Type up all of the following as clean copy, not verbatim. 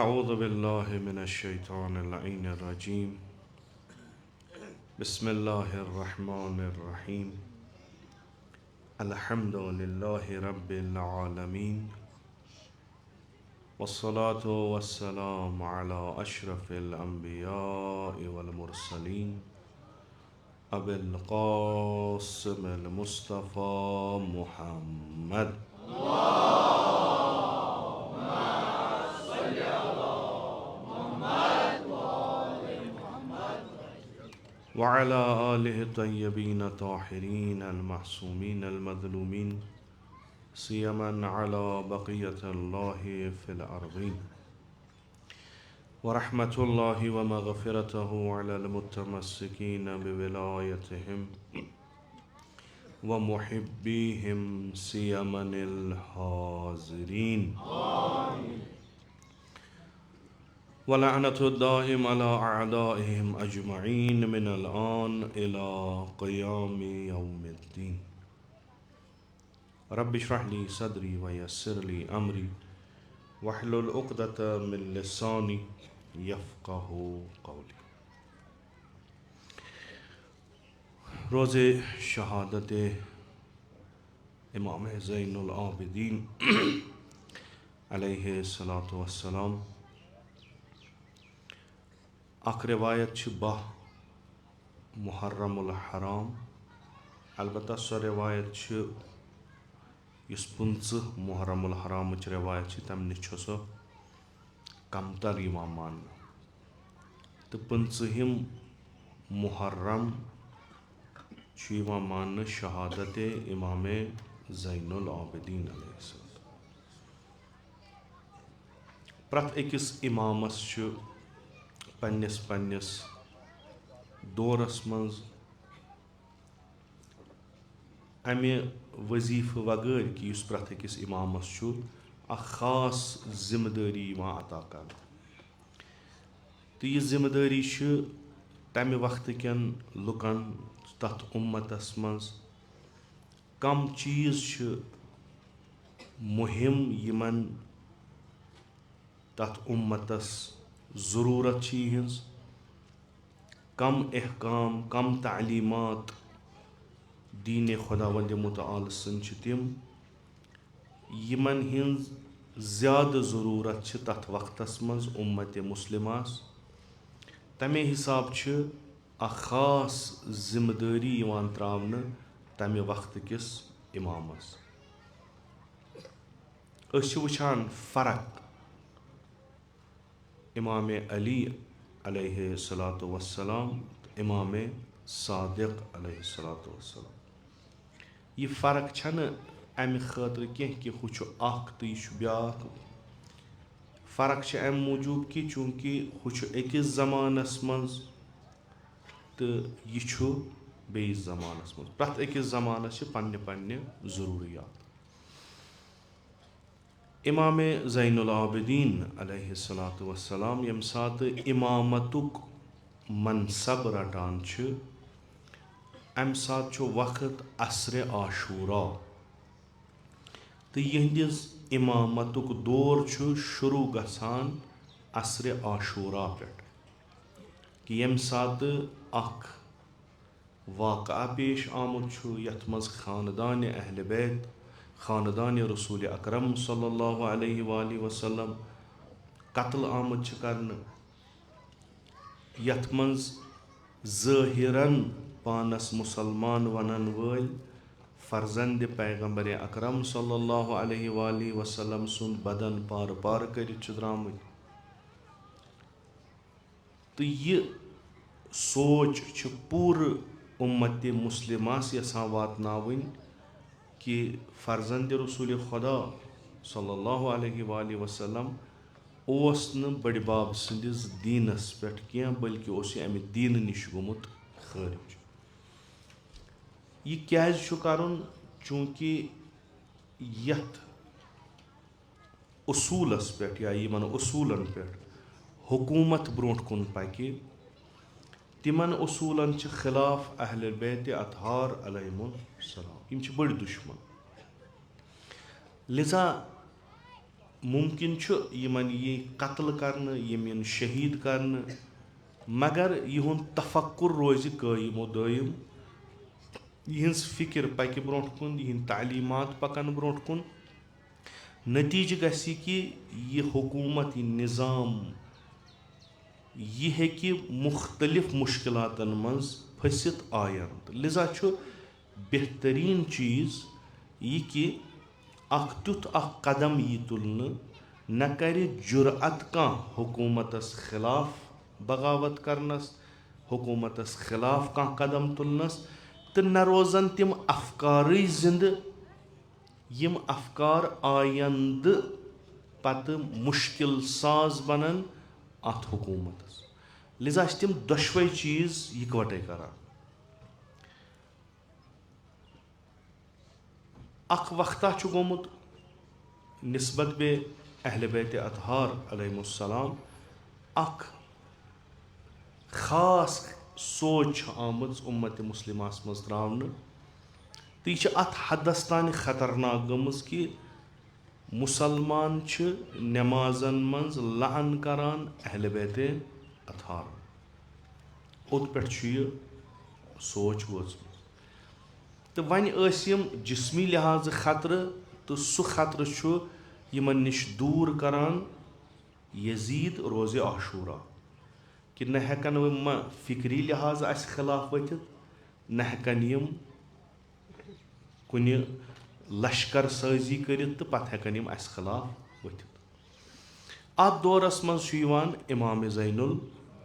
أعوذ بالله من الشيطان اللعين الرجيم بسم الله الرحمن الرحيم الحمد لله رب العالمين والصلاة والسلام على أشرف الأنبياء والمرسلين أبي القاسم المصطفى محمد وعلى آله الطيبين الطاهرين المعصومين المظلومين سيما على بقية الله في الأرضين ورحمة الله ومغفرته على المتمسكين بولايتهم ومحبيهم سيما الحاضرين ولعنة الدائم على أعدائهم أجمعين من الآن إلى قيام يوم الدين رب اشرح لي صدري ويسر لي أمري واحلل عقدة من لساني يفقه قولي روز شهادت امام زین العابدین علیہ الصلاۃ والسلام اخ روایت چھ بہ محرم الحرام البتہ سو روایت چھ یس 15 محرم الحرام چھ روایت چھ تم نش سو کم تر یوان ماننہ تو 15 محرم چھ یوان ماننہ شہادت امام زین العابدین علیہ السلام پرت أکس امامس چھ پنس دورس منز امہ وظیفہ وغیر کہ اس پرت أکس امامس چھ اخ خاص ذمہ داری یوان عطا کرنہ تو یہ ذمہ داری چھ تمہ وقت کین لکن تتھ امتس منز کم چیز چھ مہم یمن تتھ امتس ضرورت چھ یہنز کم احکام کم تعلیمات دین خداوند متعال سن چھ تم یمن ہنز زیادہ ضرورت چھ تتھ وقتس منز امت مسلماس تمے حساب چھ اخ خاص ذمہ داری یوان تراونہ تمہ وقت کس امامس أسۍ چھ وچھان فرق امام علی علیہ الصلاۃ والسلام امام صادق علیہ الصلاۃ والسلام یہ فرق چھنہ امہ خاطر کینٛہہ کہ ہُہ چھُ اکھ تہٕ یہِ چھُ بیٛاکھ فرق چھِ امہِ موٗجوٗب کہ چوٗنٛکہِ ہُہ چھُ أکِس زمانس منٛز تہٕ یہِ چھُ بیٚیِس زمانس منٛز پرٛٮ۪تھ أکِس زمانس چھِ پننہِ پننہِ ضروٗریات امام زین العابدین علیہ الصلاۃ والسلام ییٚمہِ ساتہٕ امامتُک منصب رٹان چھِ امہِ ساتہٕ چھُ وقت عصرِ عاشوٗرا تہٕ یِہنٛدِس امامتُک دور چھُ شروٗع گژھان عصرِ عاشوٗرا پٮ۪ٹھ کہ ییٚمہِ ساتہٕ اکھ واقعہ پیش آمُت چھُ یتھ منٛز خاندانِ اہلِ بیت خاندانِ رسول اکرم صلی اللہ علیہ وآلہ وسلم قتل آمُت چھِ کرنہٕ یتھ منٛز ظٲہِرن پانس مُسلمان ونن وٲلۍ فرزند پیغمبر اکرم صلی اللہ علیہ وآلہ وسلم سُنٛد بدن پارٕ پارٕ کٔرِتھ چھِ درٛامٕتۍ تہٕ یہِ سونچ چھِ پوٗرٕ اُمتِ مُسلِماس یژھان واتناوٕنۍ کہ فرزند رسول خدا صلی اللہ علیہ وآلہ وسلم اوس نہٕ بٔڈِبب سٕنٛدِس دیٖنس پٮ۪ٹھ کینٛہہ بلکہ اوس یہِ امہِ دیٖنہٕ نِش گوٚمُت خٲرج یہِ کیازِ چھُ کرُن چوٗنٛکہِ یتھ اصوٗلس پٮ۪ٹھ یا یِمن اصوٗلن پٮ۪ٹھ حکوٗمت برونٛٹھ کُن پکہِ تِمن اصوٗلن چھِ خلاف اہلِ بیتِ اطہار علیہم السلام یِم چھِ بٔڑۍ دُشمن لذا मुमकिन यमन यी कत्ल करने यम इन शहीद करने मगर यहुंद तफक्कुर रोज कायम व दायम यहज फिक्र पक ब्रोह कुन यहंद तालीमात पकन ब्रोह कुन नतीज गसी कि यह हुकूमत यह निज़ाम यह हेकि मुख्तलिफ मुश्किलातन मज फंसित आयंद लिजा बेहतरीन चीज़ यह कि अख तुथ अख कदम यी तुलने न कर जुरअत कह हुकूमतस खिलाफ बगावत करनस हुकूमतस खिलाफ कह कदम तुलनस तो न रोजन तिम अफकार जिंद यम अफकार आयंद पत मुश्किल साज बनन अत हुकूमतस लिजा तिम दशवे चीज़ इकवटे करान। अख वक्ता गोमुत निस्बत बे अहले बैत अतहार अलैहिमुस्सलाम अख खास सोच आमज उम्मत मुस्लिमास मज त्रावने तो यह अत हदस तान खतरनाक गमज कि मुसलमान नमाजन मज लान करान अहले बैत अतहार ओत पे सोच वोच तो वन यम जिस्मी लिहाज खतर तो सह खतर यमन निश दूर करान यजीद रोज़े आशूरा कि न हेकन वम फिक्री लिहाज अस खिलाफ वथित न हेकन यम कुन लश्कर साजी करित तो पत हेकन यम अस खिलाफ वथित। अत दौरस मज इमाम ज़ैनुल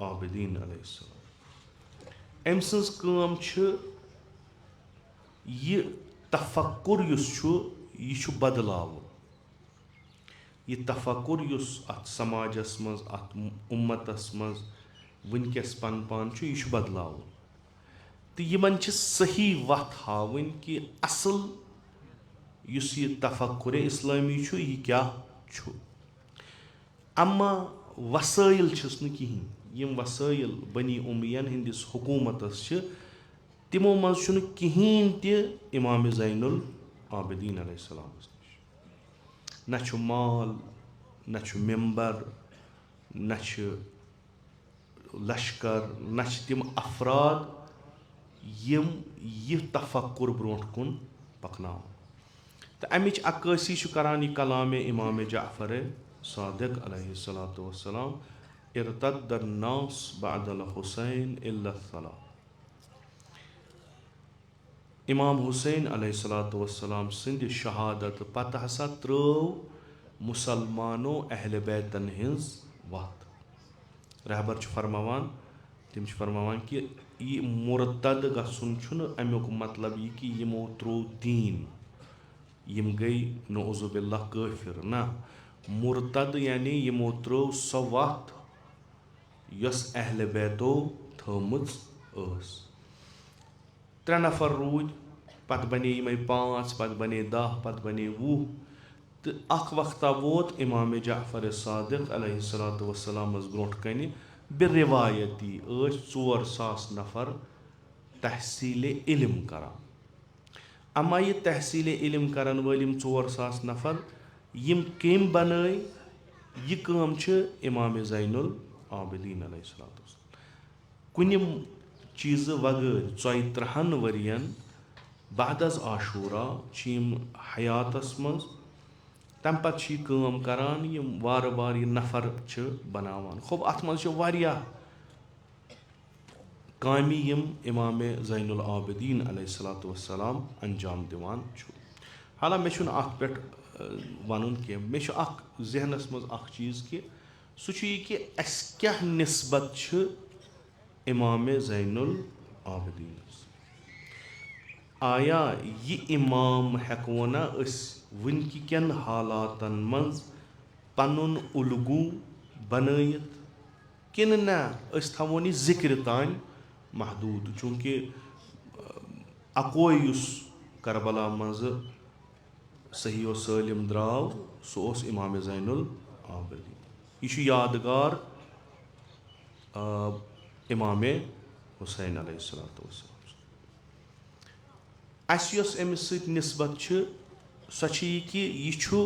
आबिदीन अलैहिस्सलाम अम सज काम यह तफक्कुर यह बदलाव यह तफक्कुर अत समाजस मज अत उम्मतस मज वनकस पन पान यह बदलाव तो यमन सही वत हावन कि असल यह तफक्कुर इस्लामी यह क्या अम्मा वसाइल कहें यम वसाइल बनी उमयन हंदिस हुकूमतस तिमो मज कहें ते इमाम ज़ैनुल आबिदीन अलैहिस्सलाम न माल न मेंबर न लश्कर न तिम अफराद यम यह तफक्कुर ब्रोह कुन पकनाव तो अमिच अक्कासी करान यह कलाम इमाम जाफर सादिक अलैहिस्सलातु वस्सलाम इर्तद्द अन्नास बअदल हुसैन इल्ला सलाह इमाम हुसैन अलैहिस्सलातु वस्सलाम सिंध शहादत पत हसा त्रव मुसलमानो अहले बैतन हिंस वत रहबर फरमावान तिम फरमावान कि यह मुर्तद गसन अमुक मतलब यह कि यमो त्रो दीन यम गई नौजुबिल्लाह काफिर ना मुर्तद यानी यमो त्रो सो वत यस अहले बैतो थमज त्रे नफर रूद पत बने यम 5 पत बने 10 पत बने 20 तो अख वक्ता वोत इमाम जाफर सादिक अलैहिस्सलातु वस्सलाम ब्रोह कन बिरिवायती 400 नफर तहसील इल्म करान अमा यह तहसील इल्म करान वल 400 नफर यम कम बनाए यह काम इमाम ज़ैनुल आबिदीन अलैहिस्सलातु वस्सलाम कुन चीज़ वगैर 34 वरियन बाद अज आशूरा हयातस मज तम पत काम करान यम वार वार यह नफर बनावान खूब अत मज वारियाह कामी यम इमाम ज़ैनुल आबिदीन अलैहिस्सलातु वस्सलाम अंजाम दिवान हाला मे अत पे वन कह मे जहनस मज चीज़ कि सह कि अस क्या निस्बत इमाम ज़ैनुल आबिदीन आया यह इमाम हेको ना वनक कन हालातन मज पनुन उलगू बनयत किन ना थवो यह जिक्र तान महदूद चूँकि अकोई करबला मज सही व सलिम द्राव सह इमाम ज़ैनुल आबिदीन यह यादगार इमाम हुसैन अलैहिस्सलातु वस्सलाम अस अमिस सत निस्बत सह कि यह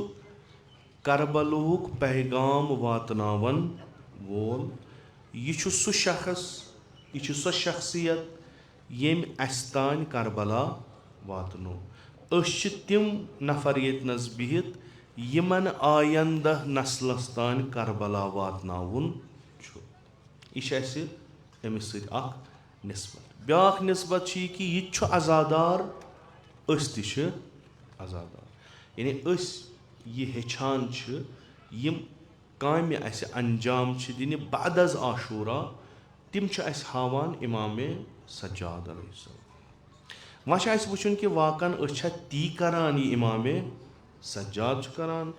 करबलुक पैगाम वातनावन वोल, यह सह शख्स, यह सो शख्सियत येम अस तान करबला वातनो। अस तिम नफर येतनस बिहित यमन आयंदा नस्लस तान करबला वातनावुन छु। यह अमिस सत अख निस्बत। ब्याख निस्बत छी कि यह छु अजादार, अस ति छु अजादार। यानी अस यह हेछान छु यम कामि अस अंजाम छु दिनि बाद अज आशूरा, तिम छु अस हावान इमाम सज्जाद अलैहिस्सलाम। वहाँ छ अस वुचुन कि वाकन अस छ ती करान यह इमाम सज्जाद छु करान,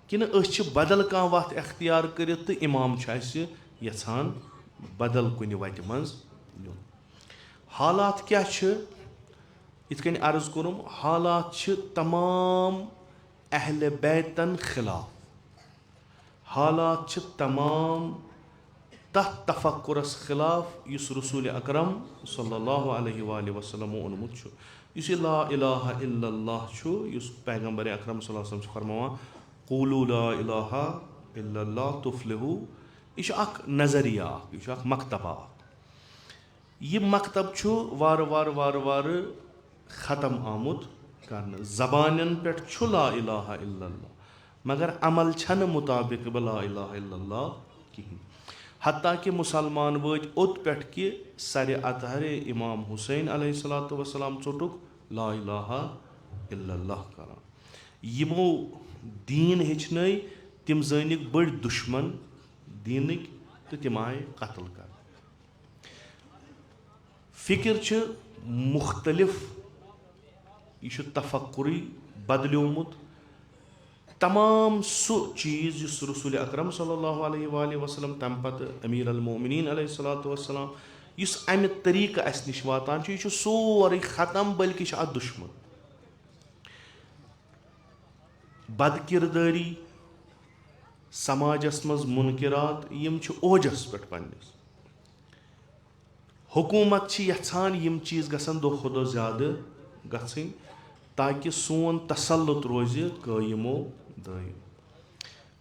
किन अस छ बदल कां वत इख्तियार करित तो इमाम छ अस यछान बदल कुन वत मंज न्युन। हालात क्या छ, इथ कन अर्ज कोरुम, हालात छ तमाम अहले बैतन खिलाफ, हालात छ तमाम तथ तफक्कुरस खिलाफ युस रसूल अकरम सल्लल्लाहु अलैहि वसल्लम ओनमुत छु। युस ला इलाहा इल्लल्लाह छु, युस पैगंबर अकरम सल्लल्लाहु अलैहि वसल्लम फरमावान क़ूलू ला इलाहा इल्लल्लाह तुफ्लिहू। यह अख नजरिया, यह अख मकतबा। यह मकतब छु वार वार वार वार ख़त्म आमुत करने। ज़बानन पे छु ला इलाहा इल्लल्लाह, मगर अमल छन मुताबिक ला इलाहा इल्लल्लाह कहीं। हत्ता कि मुसलमान वत ओत पे कि सर अतहर इमाम हुसैन अलैहिस्सलातु वस्सलाम चोटुक ला इलाहा इल्लल्लाह करान। यमो दीन हेचन, तिम जनिक बड़ दुश्मन दीनिक तो तिम आय कत्ल कर। फिक्र छ मुख्तलिफ, यह तफक्कुरी बदल्योमुत। तमाम सो चीज़ जिस रसूल अकरम सल्लल्लाहु अलैहि वसल्लम तम पत अमीर अल मोमिनीन अलैहिस्सलातु वस्सलाम इस अमि तरीक़ अस निश वातान यह सोरे ख़त्म, बल्कि दुश्मन। बदकिरदारी, समाजस मज मुनकिरात, यम ओजस पे पन्निस। हुकूमत यछान यम चीज़ गसन दो खुद ज़्यादा गछिन, ताकि सोन तसल्लुत रोज कायमो दायम।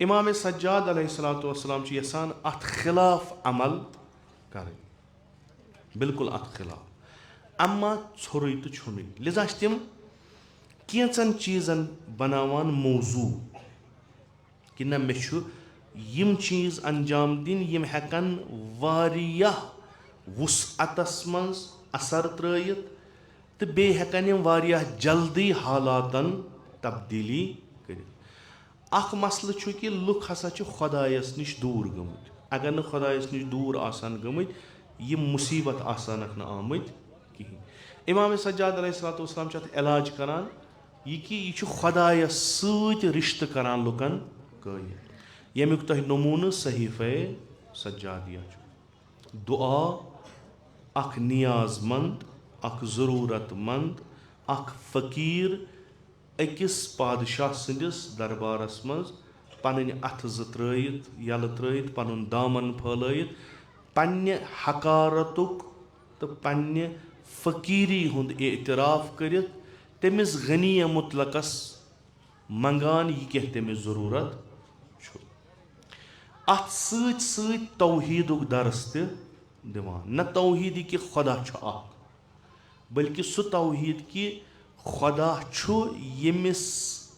इमाम सज्जाद अलैहिस्सलातु वस्सलाम यसान अत खिलाफ अमल करें, बिल्कुल अत खिलाफ, अम्मा छोड़ तो छुन। लिजा तिम कैचन चीज़न बनावान मौजू कि न मे यम चीज़ अंजाम दिन यम हेकन वारियाह वुसअतस मज असर त्रयित, तो बे हेकन यम वारियाह जल्दी हालातन तब्दीली कर। अख मसल छु कि लुक हसा छु खुदायस निश दूर गमुत। अगर न खुदायस निश दूर आसान गमुत, यम मुसीबत आसानक न आमुत कहीं। इमाम सज्जाद अलैहिस्सलातु वस्सलाम छ इलाज करान यह कि यह खुदायस सत रिश्त करान लुकन कायम। यमुक तुह नमून सहीफ़े सज्जादिया छु। दुआ अख नियाजमंद, अख ज़रूरतमंद, अख फ़कीर अकिस पादशाह सदिस दरबारस मज पन अथ त्रयित यल त्रयित पन दामन फैलयित पन्ने हकारतुक तो पन्ने फ़कीरी हुंद एतराफ़ करित तमिस गनी मुतलकस मंगान यह कह तमिस ज़रूरत छु। अत सत सत तौहीदुक दरस ते दिवान। न तौहीद कि खुदा छु अख, बल्कि सु तौहीद कि खुदा छु यमिस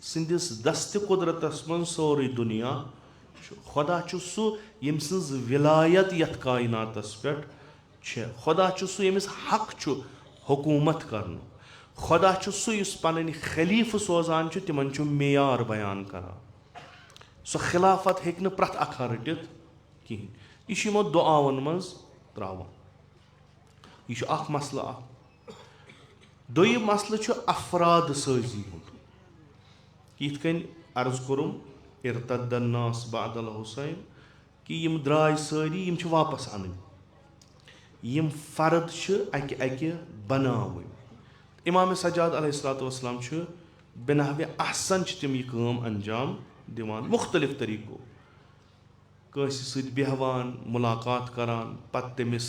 सिंदिस दस्त कुदरतस मन सोरी दुनिया छु। खुदा छु सु यम सिंज विलायत यथ कायनातस पे छे। खुदा छु सु यमिस हक छु हुकूमत करन। खुदा छु सु युस पनन खलीफ सोजान छु तिमन छु मेयार बयान करा। सो खिलाफत हेक न प्रथ अख रटित कहीं। यह यमो दुआवन मज त्रावान। यह अख मसल अख। दोयम मसल छु अफराद साजी हुंद। यथ कन अर्ज कोरुम इर्तद्दन नास बअदल हुसैन कि यम द्राय सारी यम छु वापस अन। यम फर्द छु अकि अकि बनावन। इमाम सज्जाद अलैहिस्सलातु वस्सलाम छु बिनहवे अहसन छु तिम यह काम अंजाम दिवान मुख्तलिफ तरीको। कंस सत बेहवान, मुलाकात करान, पत तमिस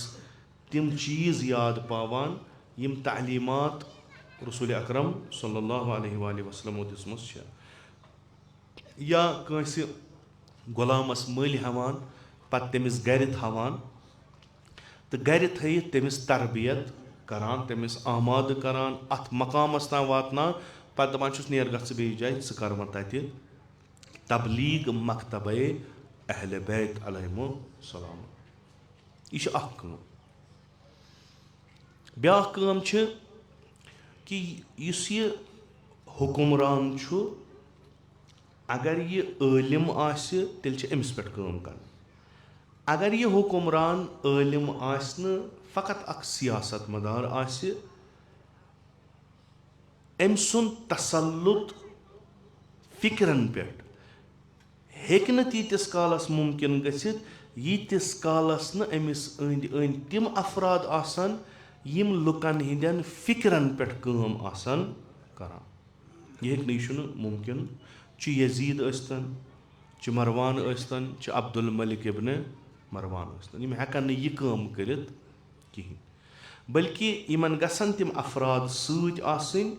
तिम चीज़ याद पावान यम तालीमात रसूल अकरम सल्लल्लाहु अलैहि वसल्लम दिसमस छ। या कٲنٛسہِ غۄلامَس مٔلۍ ہٮ۪وان پَتہٕ تٔمِس گَرِ تھاوان تہٕ گَرِ تھٲیِتھ تٔمِس تربیت کَران تٔمِس آمادٕ کَران اَتھ مقامَس تام واتناوان پَتہٕ دَپان چھُس نیر گژھ ژٕ بیٚیِس جایہِ ژٕ کَر وۄنۍ تَتہِ تبلیٖغ مکتبے اہلِ بیت علیہمُ السلام. یہِ چھِ اَکھ کٲم. بیٛاکھ کٲم چھِ کہِ یُس یہِ حُکُمران چھُ اگر یہِ عٲلِم آسہِ تیٚلہِ چھِ أمِس پٮ۪ٹھ کٲم کَرٕنۍ. اگر یہِ حُکُمران عٲلِم آسہِ نہٕ فقط اَکھ سیاست مدار آسہِ أمۍ سُنٛد تسلُط فِکرَن پٮ۪ٹھ ہیٚکہِ نہٕ تیٖتِس کالَس مُمکِن گٔژھِتھ ییٖتِس کالَس نہٕ أمِس أنٛدۍ أنٛدۍ تِم اَفراد آسَن یِم لُکَن ہِنٛدٮ۪ن فِکرَن پٮ۪ٹھ کٲم آسَن کَران. یہِ ہیٚکہِ نہٕ یہِ چھُنہٕ مُمکِن. چھُ یزیٖد ٲسۍتَن چھِ مروان ٲسۍتَن چھِ عبدالملک ابنِ مروان ٲسۍتَن یِم ہٮ۪کَن نہٕ یہِ کٲم کٔرِتھ کِہیٖنۍ بٔلکہِ یِمَن گژھن تِم اَفراد سۭتۍ آسٕنۍ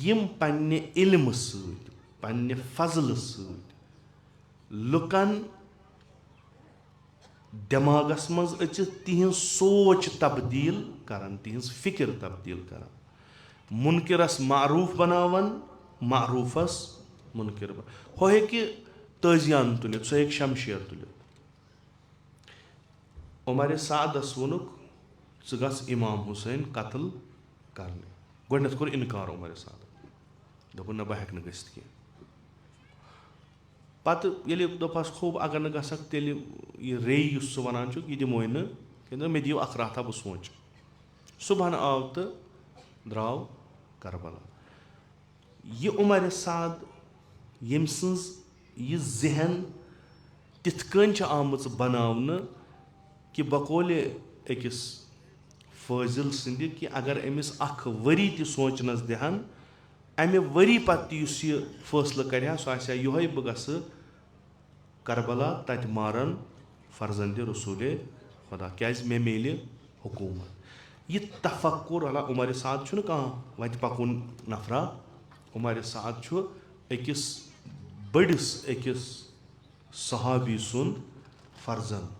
یِم پنٛنہِ علمہٕ سۭتۍ پنٛنہِ فضلہٕ سۭتۍ لُکَن دٮ۪ماغَس منٛز أژِتھ تِہِنٛز سونٛچ تبدیٖل کَران تِہِنٛز فِکِر تبدیٖل کَران مُنکِرَس معروٗف بَناوان معروٗفَس مُنکِر ہُہ ہیٚکہِ تٲزیان تُلِتھ سُہ ہیٚکہِ شمشیر تُلِتھ. عمرِ سعدَس ووٚنُکھ ژٕ گژھ اِمام حُسین قتل کَرنہِ. گۄڈنٮ۪تھ کوٚر اِنکار عمرِ سعدَن دوٚپُن نہ بہٕ ہٮ۪کہٕ نہٕ گٔژھِتھ کینٛہہ. پَتہٕ ییٚلہِ دوٚپہَس خوب اگر نہٕ گژھکھ تیٚلہِ یہِ ریٚیہِ یُس ژٕ وَنان چھُکھ یہِ دِموے نہٕ کیٛازِ مےٚ دِیِو اَکھ راتھا بہٕ سونٛچہٕ. صُبحن آو تہٕ درٛاو کربلا. یہِ عمرِ سعد ییٚمۍ سٕنٛز یہِ ذہن تِتھ کٔنۍ چھِ آمٕژ بَناونہٕ کہِ بقولہِ أکِس فٲضِل سٕنٛدِ کہِ اگر أمِس اَکھ ؤری تہِ سونٛچنَس دِہَن اَمہِ ؤری پَتہٕ تہِ یُس یہِ فٲصلہٕ کَرِ ہا سُہ آسہِ ہا یِہوٚے بہٕ گژھٕ کربلا تَتہِ مارَن فرزندِ رسوٗلے خۄدا کیٛازِ مےٚ میلہِ حکوٗمت. یہِ تفکُر عمرِ سعد چھُنہٕ کانٛہہ وَتہِ پَکُن نفرا. عمرِ سعد چھُ أکِس بٔڑِس أکِس صحابی سُنٛد فرزنٛد.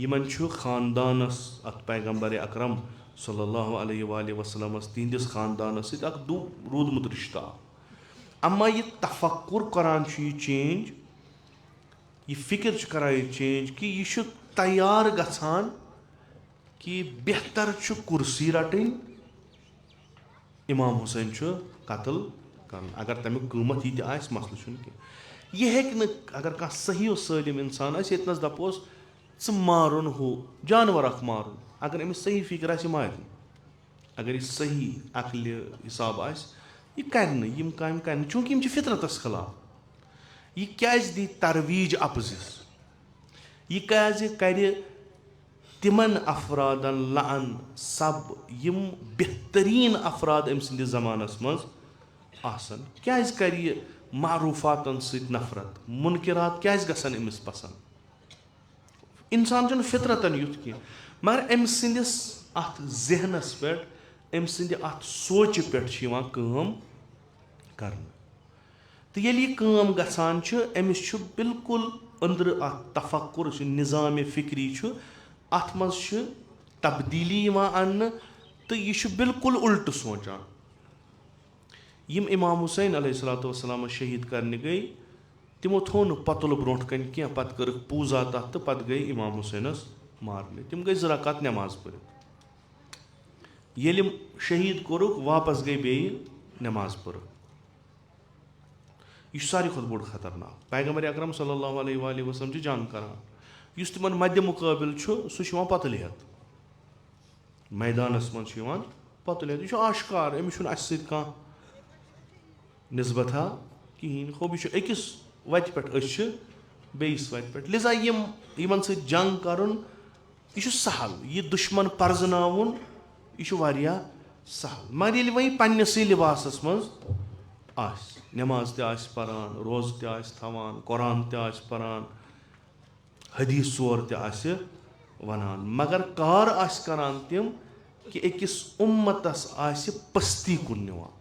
یِمن چھُ خاندانَس اَتھ پیغمبرِ اکرم صلی اللہ علیہ وآلہ وسلمس تِہنٛدِس خاندانَس سۭتۍ اکھ روٗدمُت رِشتہٕ اکھ. اما یہِ تفکُر کران چھُ یہِ چینج یہِ فِکِر چھُ کران یہِ چینج کہِ یہِ چھُ تیار گژھان کہِ بہتر چھُ کُرسی رَٹٕنۍ اِمام حُسین چھُ قتل کَرُن اگر تَمیُک قۭمَتھ یہِ تہِ آسہِ مسلہٕ چھُنہٕ کینٛہہ. یہِ ہیٚکہِ نہٕ اگر کانٛہہ صحیح و سٲلِم اِنسان آسہِ ییٚتنَس دَپوس ژٕ مارُن ہُہ جانوَر اکھ مارُن اگر أمِس صحیح فِکر آسہِ یہِ مارِ نہٕ. اگر یہِ صحیح عقلہِ حِساب آسہِ یہِ کَرِ نہٕ یِم کامہِ کَرِ نہٕ چوٗنٛکہِ یِم چھِ فِطرتَس خٕلاف. یہِ کیٛازِ دی ترویج اَپزِس یہِ کیٛازِ کَرِ تِمن افرادن لعن سب یِم بہتریٖن افراد أمۍ سٕنٛدِس زمانس منٛز آسن. کیٛازِ کَرِ یہِ معروٗفاتن سۭتۍ نفرت مُنکِرات کیٛازِ گژھن أمِس پسنٛد. اِنسان چھُنہٕ فِطرتن یُتھ کینٛہہ مگر أمۍ سٕنٛدِس اَتھ ذہنس پٮ۪ٹھ أمۍ سٕنٛدِ اَتھ سونٛچہِ پٮ۪ٹھ چھِ یِوان کٲم کرنہٕ تہٕ ییٚلہِ یہِ کٲم گژھان چھِ أمِس چھُ بالکُل أنٛدرٕ اَتھ تفکُر یُس نِظامِ فِکری چھُ اَتھ منٛز چھِ تبدیٖلی یِوان اَننہٕ تہٕ یہِ چھُ بالکُل اُلٹہٕ سونٛچان. یِم اِمام حُسین علیہ الصلوۃ والسلامَس شہیٖد کَرنہِ گٔے تِمو تھوٚو نہٕ پۄتُل برونٛٹھ کَنۍ کینٛہہ پَتہٕ کٔرٕکھ پوٗزا تَتھ تہٕ پَتہٕ گٔے اِمام حُسینَس مارنہِ. تِم گٔے 2 رکات نٮ۪ماز پٔرِتھ. ییٚلہِ شہیٖد کوٚرُکھ واپَس گٔے بیٚیہِ نٮ۪ماز پٔرٕکھ. یہِ چھُ ساروی کھۄتہٕ بوٚڑ خطرناک. پیغمبرِ اکرم صلی اللہ علیہ وآلہ وسلم چھِ جنٛگ کران یُس تِمن مدِ مُقٲبِل چھُ سُہ چھُ یِوان پۄتُلہِ ہٮ۪تھ میدانس منٛز چھُ یِوان پۄتُلہِ ہٮ۪تھ. یہِ چھُ آشکار أمِس چھُنہٕ اَسہِ سۭتۍ کانٛہہ نِسبتا کِہینۍ خوب یہِ چھُ أکِس وَتہِ پٮ۪ٹھ أسۍ چھِ بیٚیِس وَتہِ پٮ۪ٹھ. لِذا یِمن سۭتۍ جنٛگ کرُن یہِ چھُ سہل یہِ دُشمن پرزناوُن یہِ چھُ واریاہ سہل. مگر ییٚلہِ وۄنۍ پننِسٕے لِباسس منٛز آسہِ نٮ۪ماز تہِ آسہِ پران روزٕ تہِ آسہِ تھاوان قۄران تہِ آسہِ پران حدیٖث ژور تہِ آسہِ وَنان مگر کار آسہِ کران تِم کہِ أکِس اُمتس آسہِ پٔستی کُن نِوان.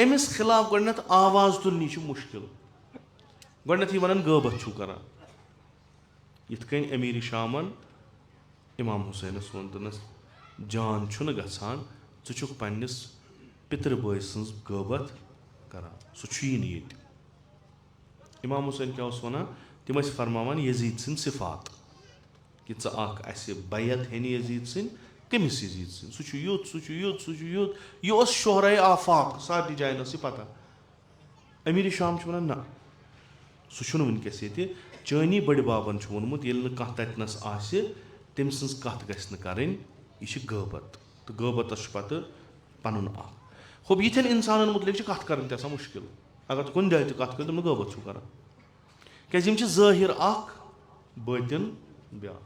أمِس خِلاف گۄڈنٮ۪تھ آواز تُلنی چھِ مُشکِل गडनथी वनान गबत छु करान यिथ कन अमीर शामन इमाम हुसैनस वोन दोनस जान छुन गछान छु छुक पन्निस पितर बॉय सन्स गबत करान सु छुई न येत इमाम हुसैन क्या वनान तिम ٲسۍ फरमावान यजीद सिंद सिफात कि च आख ऐसे बैत हेन यजीद सिंद कमिस यजीद सिंद सु छु युत सु छु युत सु छु युत ये ओस शोहराए आफाक सारी जायन सी पता अमीर शाम छु वनान ना सु छु वनकस ये चानी बड़ बाबन छु वोनमुत येल न कह ततनस आसि तम सन्स कथ गछ न करन यह गबत तो गबतस पत पनुन आख होब यिथन इंसानन मुतलिक कथ करन त मुश्किल अगर तुम कुन जाय कथ कर तुम गबत छु करन क्या ज़ाहिर अख बातिन ब्या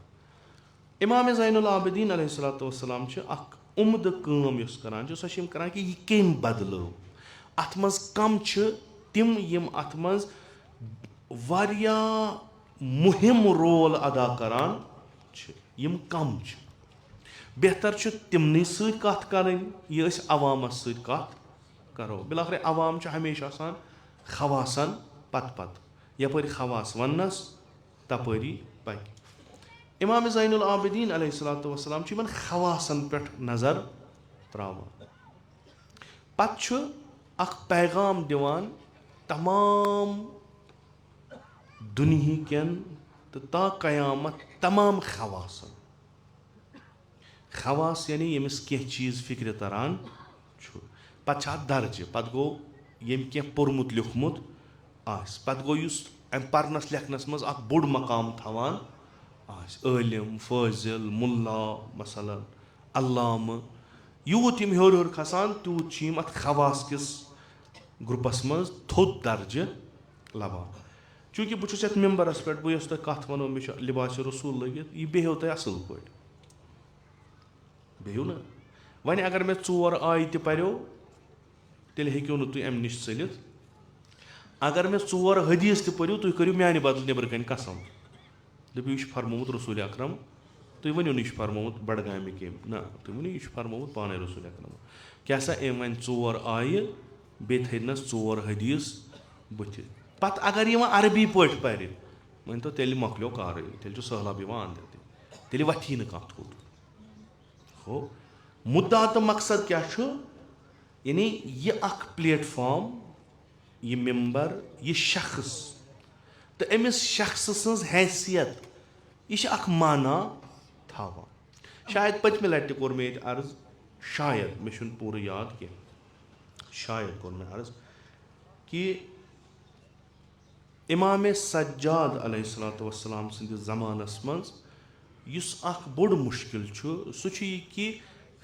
इमाम ज़ैनुल आबिदीन अलैहिस्सलातु वस्सलाम अख उम्द काम युस करान सो करान कि यह कम बदलो अत मज कम तिम यम अत मज वारियाह मुहिम रोल अदा करान यम कम बेहतर तिमन सत कथ करन यह अवामस सत कथ करो बिलाखिर अवाम हमेशा आसान खवासन पत पत यपर खवास वनस तपरी पक इमाम ज़ैनुल आबिदीन अलैहिस्सलातु वस्सलाम इन खवासन पे नज़र त्रावान पत अख पैगाम दिवान तमाम दुनिया केन तो ता कयामत तमाम खवासन खवास यानी यमिस कह चीज़ फिक्र तरान पत दर्ज पत गो यम कह पोर्मुत लिखमुत आस पत गो परनस लेखनस मज अख बोड़ मकाम थवान आस आलिम फाजिल मुल्ला मसलन अल्लाम यूत यम हर हर खसान तूत यम अत खवास किस ग्रुपस मज थोद दर्ज लबान चूँकि बहुत ये मेम्बरस पे बस तुम कत वो मे लिबास रसूल लगित यह बेहो तुम असल पे बेहू ना वन अगर मे 4 आय तरो तेल हेक्यो नु तुम अम निश चलित अगर मे 4 हदीस तरो तुम करो माने बदल नबर कन कसम दपो यह फरमोमुत रसूल अकरम तुम वनो यह फरमोमुत बडगाम कम ना तुम वो यह फरमोमुत पाने रसूल अकरम क्या सा अम वन 4 आय बे थनस 4 हदीस बुथ पत अगर यह अरबी पे पर वन तो तेल मकलो कार तेल सहलाब अंदर तेल वथी न थोद हो मुद्दा तो मकसद क्या यानी यह अख प्लेटफॉर्म यह मेम्बर यह शख्स तो अमिस शख्स सज हैसियत यह अख माना थवान शायद पत्म लटि कोर मे अर्ज शायद मे पूरा याद कह शायद कोर मे अर्ज कि इमाम सज्जाद अलैहिस्सलातु वस्सलाम सिंदिस ज़मानस मज युस अख बोड़ मुश्किल सु कि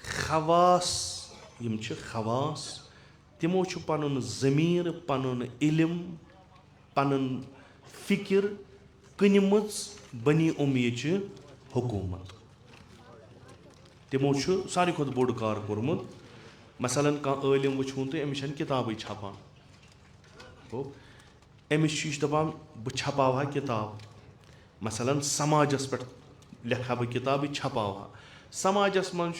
खवास यम खवास तिमो पनुन ज़मीर पनुन इल्म पनुन फिक्र कनिमच बनी उम्मीद हुकूमत तिमो सारी खुद बोड़ कार कोरमुत मसलन कह आलिम वुन तो अमिस किताब छपान हो अमिस दपान बह छपावहा किताब मसलन समाजस पे लिखा बह किताब छपावहा समाजस मन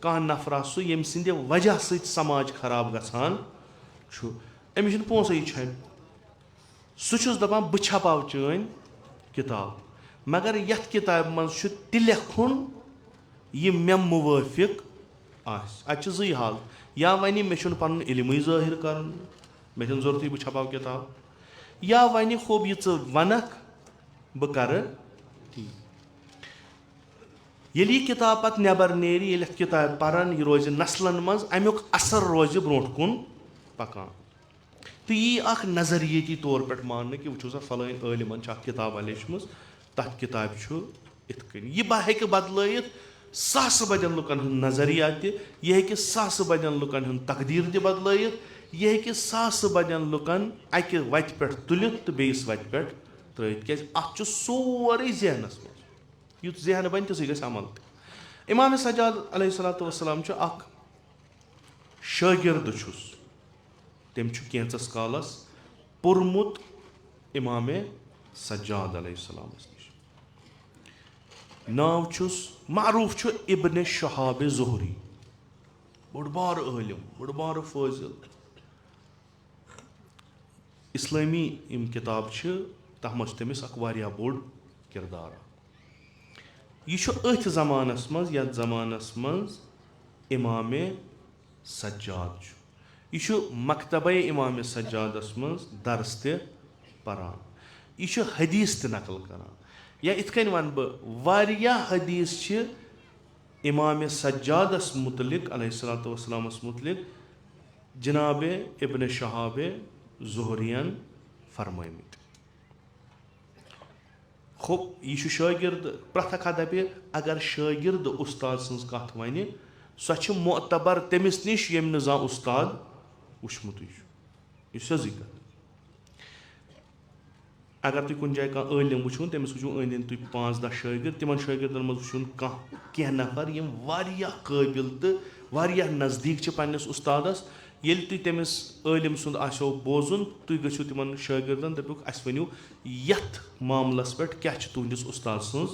कह नफरा सह यम सिंद वजह सत समाज खराब गसान अमिस पोंसे छन सह दपान बह छपाव चन किताब मगर यथ किताब मज ति लेखुन यह मे मुवाफिक अत जी हाल या वन मे पन इल्म ज़ाहिर कर मे जरूरत बह छपाव किताब या वन खूब यह वनक बह कर ती ये किताब पत नबर नेरी किताब पान यह रोज नस्लन मज अमुक असर रोज ब्रोट कुन पकान तो यह अख नजरियती तौर पे मान कि वो सा फलान आलिमन किताब लेचम तथ किताब इत कन यह हेक बदल सास बदन लुकन हूं नजरिया यह सास बदन लुकन हूं तकदीर त बदल यह सास बदन लुकन अक वत पे तुलित तो बेस वत पे त्रित क्या अत सोरे जहनस मज युत जहन बन तो सह अमल इमाम सज्जाद अलैहिस्सलातु वस्सलाम अख शागिर्द तम कैंचस कालस पुरमुत इमाम सज्जाद अलैहिस्सलाम नश नाव मारूफ इब्न शहाब ज़ुहरी बड़ बार आलिम बड़ बार फाजिल इस्लामी यम किताब तथ मज तमिस वारिया बोड़ किरदार। यह अथ ज़मानस मज यथ ज़मानस मज इमाम सज्जाद यह मकतब इमाम सज्जादस मज दर्स त परान, यह हदीस त नकल करान, या इत कन वन बह हदीस इमाम सज्जादस मुतलिक अलैहिस्सलातु वस्सलामस मुतलिक जनाब इब्न शहाब ज़ुहरियन फरमायमत। खूब यह शागिर्द प्रथ अदब अगर शागिर्द उस्ताद सज कथ वन सो मोतबर तमिस निश यम न जा उस्ताद वुचमुत यह सजी कथ। अगर तुम कुन जाए कह आलिम वुचुन तमिस वुचु अंदि तुम 5-10 शागिर्द, तिमन शागिर्दन मज वुचुन कह नफर यम वारियाह काबिल तो वारियाह नज़दीक पन्निस उस्तादस। येल तुम तमिस आलिम सुंद आसो बोजुन तुम गछो तिमन शागिर्दन दपुक अस वनियो यथ मामलस पे क्या तुहदिस उस्ताद सज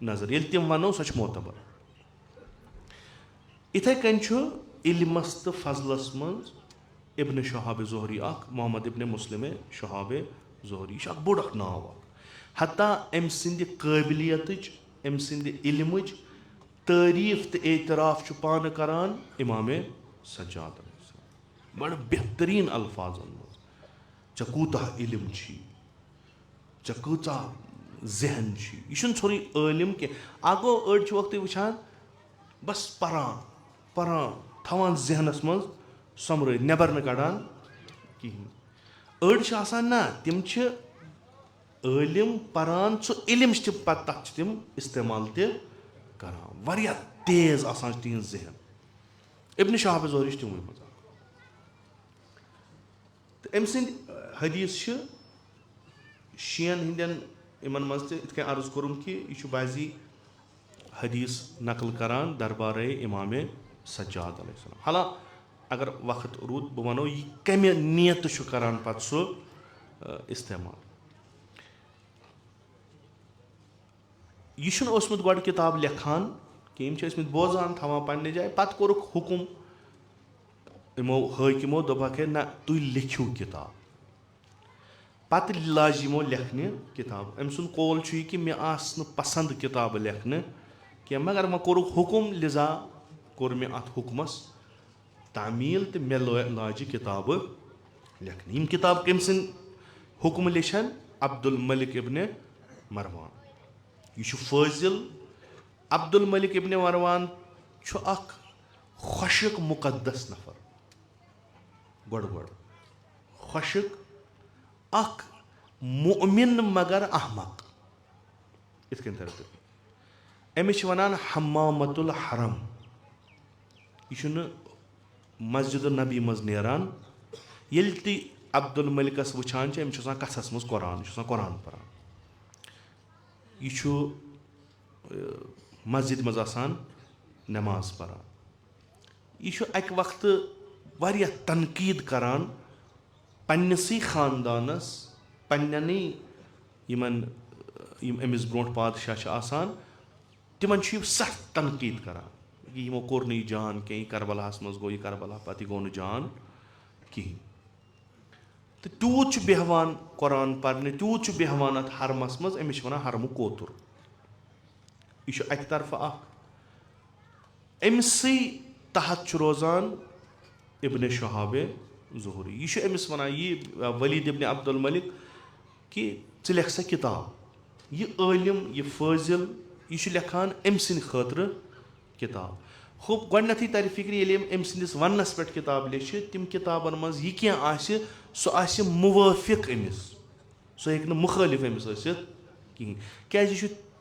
नजर, येल तिम वनो सो मोतबर। इथे कन इल्मस तो फजलस मज इब्न शहाब ज़ुहरी मोहम्मद इब्न मुस्लिम शहाब ज़ुहरी यह बोड़ नाव, हत्ता अम सिंद काबिलियत अम सिंद इल्मच तारीफ तो एतराफ पान करान इमाम सज्जाद बड़ बेहतरीन अल्फाजन मज चे कूतः इल्म चे कूचा जहन यह सोरी आलिम कह गो अड़ वक्त वुचान बस परान परान थवान जहनस मज समर नबर न कड़ान कहें। अड़ ना तिम आलिम परान सो इल्म पत तिम इस्तेमाल करान वारिया तेज आसान तिहन जहन। इब्न शहाब ज़ुहरी तिम मज तो अम सद हदीस शीयन हंदन इमन मज इत अर्ज कोरुम कि यह बाजी हदीस नकल करान दरबार इमाम सज्जाद अलैहिस्सलाम। हाला अगर वक्त रूद बह वनो यह कम नियत करान पत सो इस्तेमाल। यह ओसमुत गोड किताब लेखान कि बोजान थवान पन्ने जाए पत कोरुक हुकुम इमो हाकिमो दोपक ना तुम लिखियो किताब, पत लाज यमो लेखने किताब। अम सुन कौल कि मे आस न पसंद किताब लेखने क्या, मगर वह कोरुक हुकुम लिजा कोर मे अत हुकमस तामील तो मे लाज किताब लेखने। यम किताब कम सन हुक्म लिखन अब्दुल मलिक इब्न मरवान, यह फाजिल अब्दुल मलिक इब्न मरवान खुशक मुकद्दस नफर गोड़ खुशक अख मुमिन मगर अहमक इत अमिस वनान हम्मामतुल हरम। यह मस्जिद नबी मज नेरान येल ती अब्दुल मलिकस वुचान अमिस कथस मज कुरान कुरान परान, यह मस्जिद मज आसान नमाज परान। यह अक वक्त वारिया तनकीद करान पन्नसी खानदानस पन्ननी यमन अमिस ब्रोट पादशाह आसान तिमन सख्त तनकीद करान कि यमो कोर न जान कहीं करबलाहस मज गो यह करबला पत गो न जान कहीं। तो तूत बेहवान कुरान पढ़ने तूत बेहवान अत हरमस मज अमिस वनान हरम कोतुर। यह अक तरफ अमसी तहत रोजान इब्न शहाब ज़ुहरी। यह अमिस वनान यह वलीद इब्न अब्दुल मलिक कि च लेख सा किताब, यह आलिम यह फाजिल यह लेखान अम सिंद खतर किताब। खूब गोडनथी तर फिक्र ये अम सिंदिस वनस पे किताब लेख तिम किताबन मज यह क्या सो आसि मुवाफिक अमिस, सो हेक मुखालिफ अमिस कहीं क्या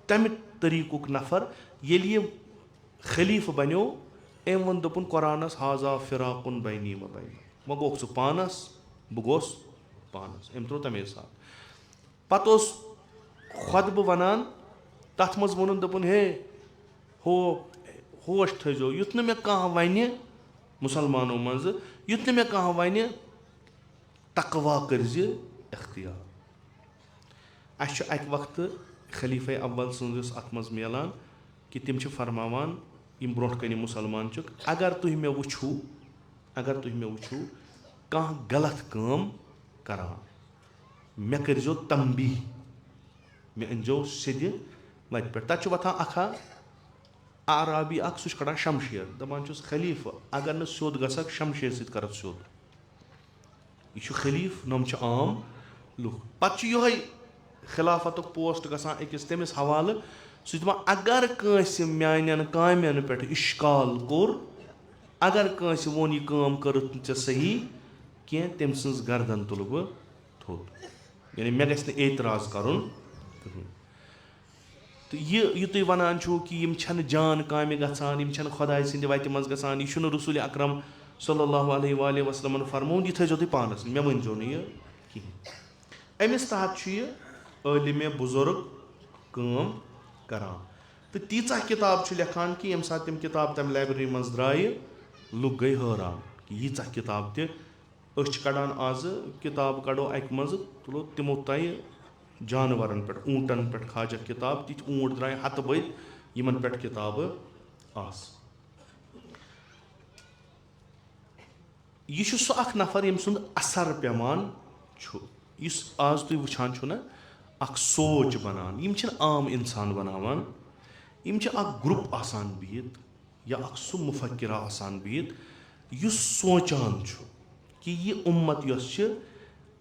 तम तरीकुक नफर। ये खलीफ बनो अम वो दोपुन कुरानस हाजा फिराकुन बैनी व बैन, वह गोख सह पानस बह गोस पानस, अम त्रो तमे साथ। पत खुतब वनान तथ मज वोन दोपुन हे हो होश थो युथ न मे कह वन मुसलमानों मज युथ न मे कह वन तकवा करज इख्तियार। अस अक वक्त खलीफे अव्वल सज अत मज मिलान कि तिम फरमावान यम ब्रोट कन मुसलमान अगर तुम मे वुचू कह गलत काम करान मे करिजो तंबी मे अनजो सिद्ध वत पे तत वथान अखा आराबी अख सह कड़ान शमशेर दपान खलीफ अगर न सोद गसक शमशेर सत कर सोद यह खलीफ नम आम लुक पे ये खिलाफत पोस्ट गसान अकिस तमिस हवाले सह अगर कंस मान कामन पे इश्काल कोर अगर कंस वोन यह काम कर सही कह तम सज गर्दन तुल बह थोद यानी मे गस एतराज कर तो यह तुम वनान कि यम जान काम गसान खुदा सद वत मज गसान यह रसूल अकरम सल्लल्लाहु अलैहि वसल्लम फरमोन यह थो तुम पानस मे वनजो यह कहें अमिस तहत यह आलिम बुजुर्ग काम करान तो तीचा किताब लेखान कि यम सात तम किताब तम लाइब्रेरी मज द्राय लुक गई हैरान कि यीचा किताब त कड़ान आज किताब कड़ो अक मज तुलो तिमो तय जानवरन पे ऊँटन पे खाजक किताब तिथ ऊँट द्राय हत बद यमन पे किताब आस यह सह अख नफर यम सुंद असर पेमान इस आज तुम वुछान छु ना अख सोच बनान यम छ आम इंसान बनावान यम छ अख ग्रुप आसान बिहित या अख सु मुफक्किरा आसान बिहित युस सोचान छु कि यह उम्मत यस छ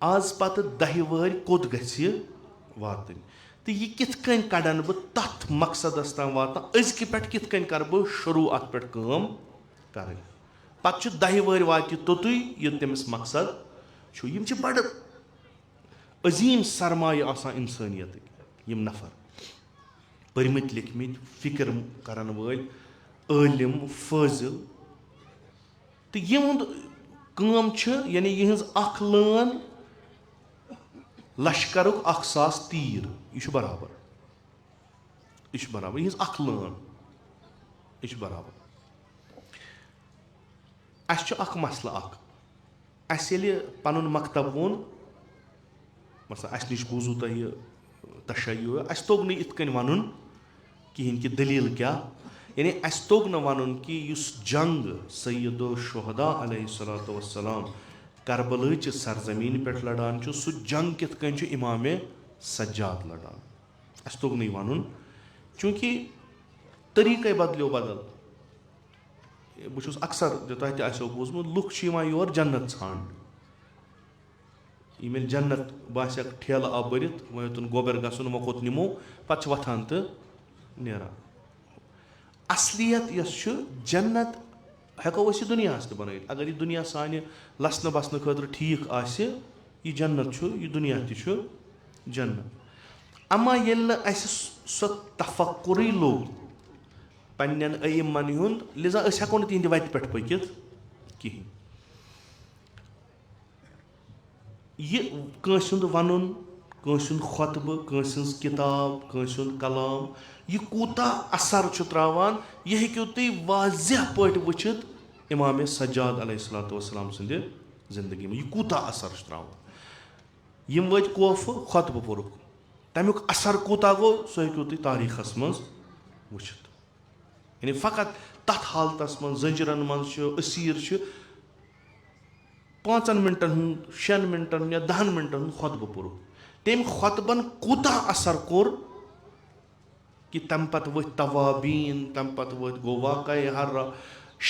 आज पत 10 वहर कोत गछि वातन तो यह कित कन कड़न बह तथ मकसदस तम वातान अजक पे कित कन कर बह शुरू अत पे काम कर पे 10 वहर वात तोतु यह तमिस मकसद छु यम छ बड़ अजीम सरमाय आसान इंसानियत यम नफर परमित लिखमित फिक्र करन वल आलिम फाजिल तो यहद काम यानी यहज अख लान लश्करुक 1000 तीर यह बराबर यहज अख लान यह बराबर अस अख मसला अख अस पनुन मकतब वोन मसला अस निश बूजू तुह तशय्यो अस तोग न इत कन वनुन कहें कि दलील क्या यानी अस तोग न वनुन कि युस जंग सैयदो शुहदा अलैहिस्सलातु वस्सलाम करबला सरजमीन पे लड़ान सह जंग कित कन इमाम सज्जाद लड़ान अस तोग नहीं वनुन चूँकि तरीक़े बदलो बदल बहुत अक्सर तुम तो बूजमुत लुक योर जन्नत ान ये जन्नत बासक ठेल आ भरित वो गोबर गसन वो कोत निमो पे वथान तो नेरान असलियत यस जन्नत हेको दुनिया बन अगर यह दुनिया सान लसन बसन खतर ठीक आस यह जन्नत यह दुनिया तु जन्नत अमा ये सो तफक्कुरी लोग पन्न अइम्मन हुंद लिजा हेको न तिहंद वत पे पकित कहें यह कंस वनुन कंस खुतब कंस किताब कंस कलाम यह कूता असर त्रावान यह हेक्यो तुम वाज़ह पट वुचित इमाम सज्जाद अलैहिस्सलातु वस्सलाम सद जिंदगी में यह कूता असर त्रावान यम वत कोफ खुतब पुरुक तमुक असर कूता गो सह हेक्यो तुम तारीखस मज वुचित यानी फ़कत तथ हालतस मज जंजरन मज असीर 5 मिनटन हूँ 6 मिनटन या 10 मिनटन हूँ खुतब पुर तम खुतबन कूता असर कोर कि तम पत वथ तवाबीन तम पत वथ गो वाक़ हर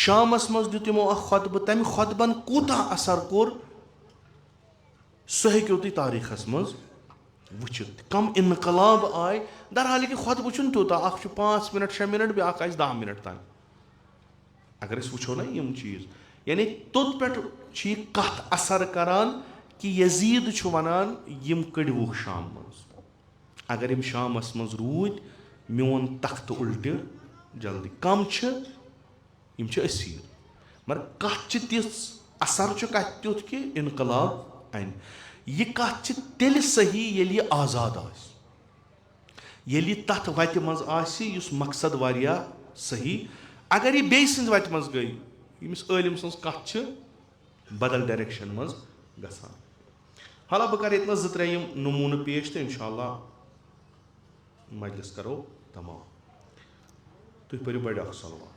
शामस मज दित यमो खुतब तम खुतबन कूता असर कोर सह हेक्यो तुम तारीखस मज वुचित कम इनकलाब आय दरहाल कि खुतब तूता 5 मिनट 6 मिनट बे 10 मिनट तान अगर वो ना यम चीज़ यानी तोत पे कत असर करान कि यजीद वनान यम कड़वुक शाम मज अगर यम शामस मज रूद मोन तख्त उल्ट जल्दी कम यम असीर मगर कत तिस असर कत तुथ कि इनकलाब अन यह कत तेल सही ये आज़ाद ये तथ वत मज मकसद वारिया सही अगर यह बे सज वत मज गई यमिस आलिम सज कत बदल डायरेक्शन मज गसान हाला बह कर ये 2-3 नमून पेश तो इंशाअल्लाह मजलिस करो तमाम तुम पढ़ो बड़े अख सलवात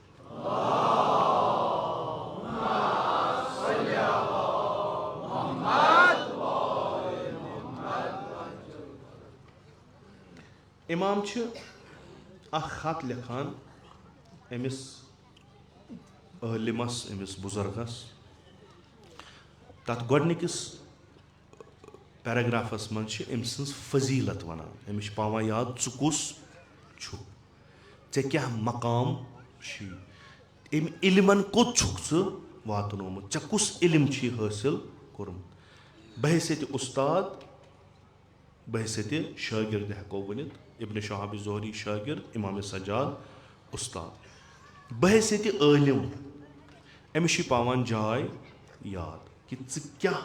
इमाम खत लिखान अमिस अलिमस अमिस बुजुर्गस तथ गोडनिकिस पैराग्राफस मन अम सज फजीलत वनान अमिस पावान याद छु कुस छु चे क्या मकाम छी अम इल्मन कोत छुक छु वातनोमुत चे कुस इल्म छी हासिल कोरमुत बहैसियत उस्ताद बहैसियत शागिर्द हेको वनित इब्न शहाब ज़ोहरी शागिर्द इमाम सज्जाद उस्ताद बहैसियत आलिम अमिस छी पावान जाय याद कि क्या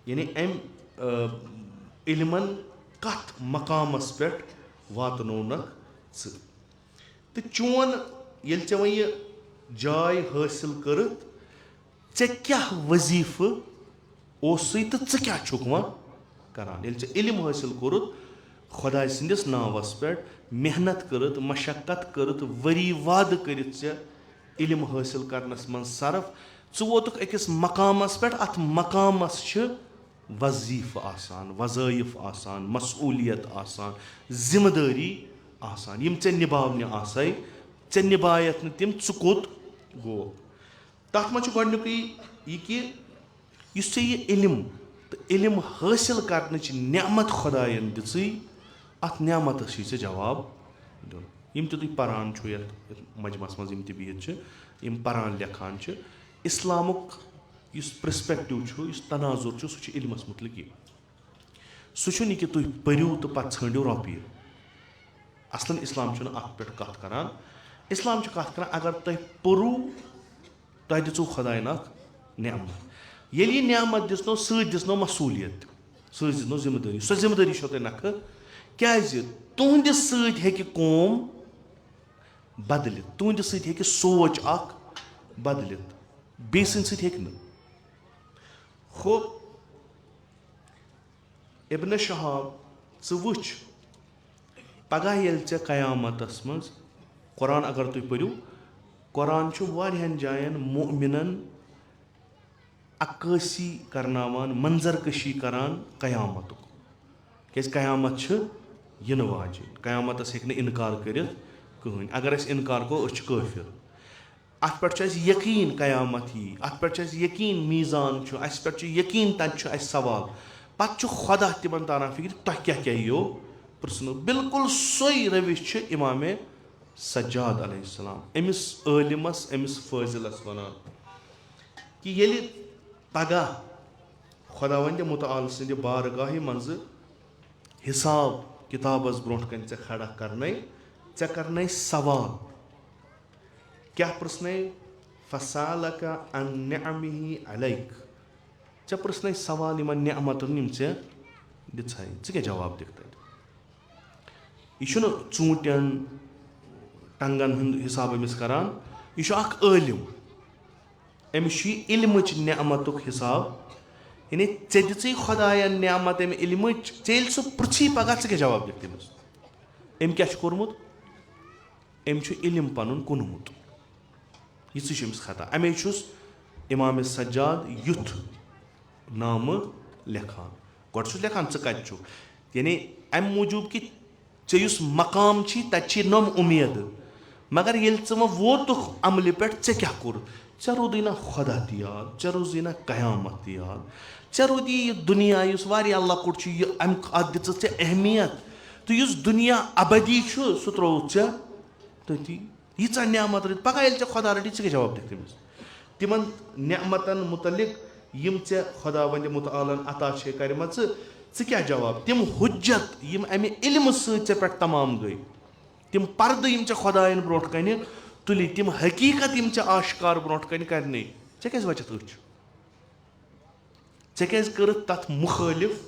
यानी अम इल्मन कत मकामस पे वातनोनक तो चोन ये चे वन यह जाय हासिल करत चे क्या वजीफ ओसुई तो चे क्या छुक वन करान ये चे इल्म हासिल कोरुत खुदा सिंदिस नावस पे मेहनत करत मशक्कत करत वरी वाद करत चे इल्म हासिल करनस मन सरफ चे वोतुक अकिस मकामस पे अत मकामस छ वजीफ आसान वज़ाइफ आसान मसूलियत आसान जिम्मेदारी आसान यम चे निभावने आसाई चे निभायत न तिम च कोत गो तथ मन गोडनुकु यह कि युस चे यह इल्म तो इल्म हासिल करनच नेमत खुदायन दिछी अत नेमत चे जवाब दुन यम ते तुम परान छु यत मजमस मज यम ते बिहित यम परान लेखान इस्लामुक युस पर्सपेक्टिव छु युस तनाजुर छु सु इल्मस मुतलिक सु कि तुम परू तो पे छो रोपये असलन इस्लाम अत पे कत करान इस्लाम कत करान अगर तुम परू तुह दिसो खुदायन नेमत ये नेमत दिसनो सत दिसनो मसूलियत सत दिसनो जिम्मेदारी सो जिम्मेदारी तुम नख क्या तुहदिस सत हेकि कौम बदलित तुहदिस सत हेकि सोच अख बदलित बे सत हेकि न खो इब्न शहाब च वुच पगह ये चे कयामतस मज कुरान अगर तुम पढ़ो कुरान वारियान जायन मोमिनन अक्कासी करनावान मंजर कशी करान कयामतुक क्या कयामत इन वाजिन कयामतस हेक इनकार कर कहन अगर अस इनकार को काफिर अत पे यकीन कयामत ही अत पे यकीन मीज़ान अस पे यकीन तत सवाल पत् खुदा तिमन तारान फिक्र तुह क्या क्या यो प्रश्न बिल्कुल सोई रविश इमाम सज्जाद अलैहिस्सलाम अमिस आलिमस अमिस फाजिलस वनान कि ये पगह खुदावंद मुतआल सिंद बारगाह मज हिसाब किताबस ब्रोह कन चे खड़ा करने सवाल क्या प्रश्न फसालका अन निअमिही अलैक चे प्रश्न सवाल इन नेमतन चे दिछाई चे क्या जवाब दिख यह चूंटन टंगन हंद हिसाब अमिस करान यह आलिम अमिस इल्मच नेमतुक हिसाब यानी चे दिछी खुदायन नेमत अम इल्मच चेल सह पृछी पगह चे क्या जवाब दिख तमिस अम क्या कोरमुत अम इल्म पनुन कुनमुत यह खता अमे इमाम सज्जाद युथ नाम लेखान गोड लेखान चे कत यानी अम मूजूब कि चे मकाम तत नम उम्मीद मगर ये वे वोतुख अमल पे चे क्या कोर चे रोदी ना खुदा त याद चे रोजी ना कयामत याद चे रोदी यह दुनिया लकुट अम दिच चे अहमियत तो इस दुनिया अबदी सह त्रोव चे तथी यीचा नेमत रट पगह ये खुदा रटी चे जवाब दिख तमिस तिमन नेमतन मुतलिक यम चे खुदावंद मुतआलन अता करम चे क्या जवाब तिम हुज्जत यम अमे इल्म से पे तमाम गई तिम पर्द यम चे खुदायन ब्रोह कन तुलि तिम हकीकत यम चे आश्कार ब्रोह कन करने चे क्या वचत अच चे क्या कर तथ मुखालिफ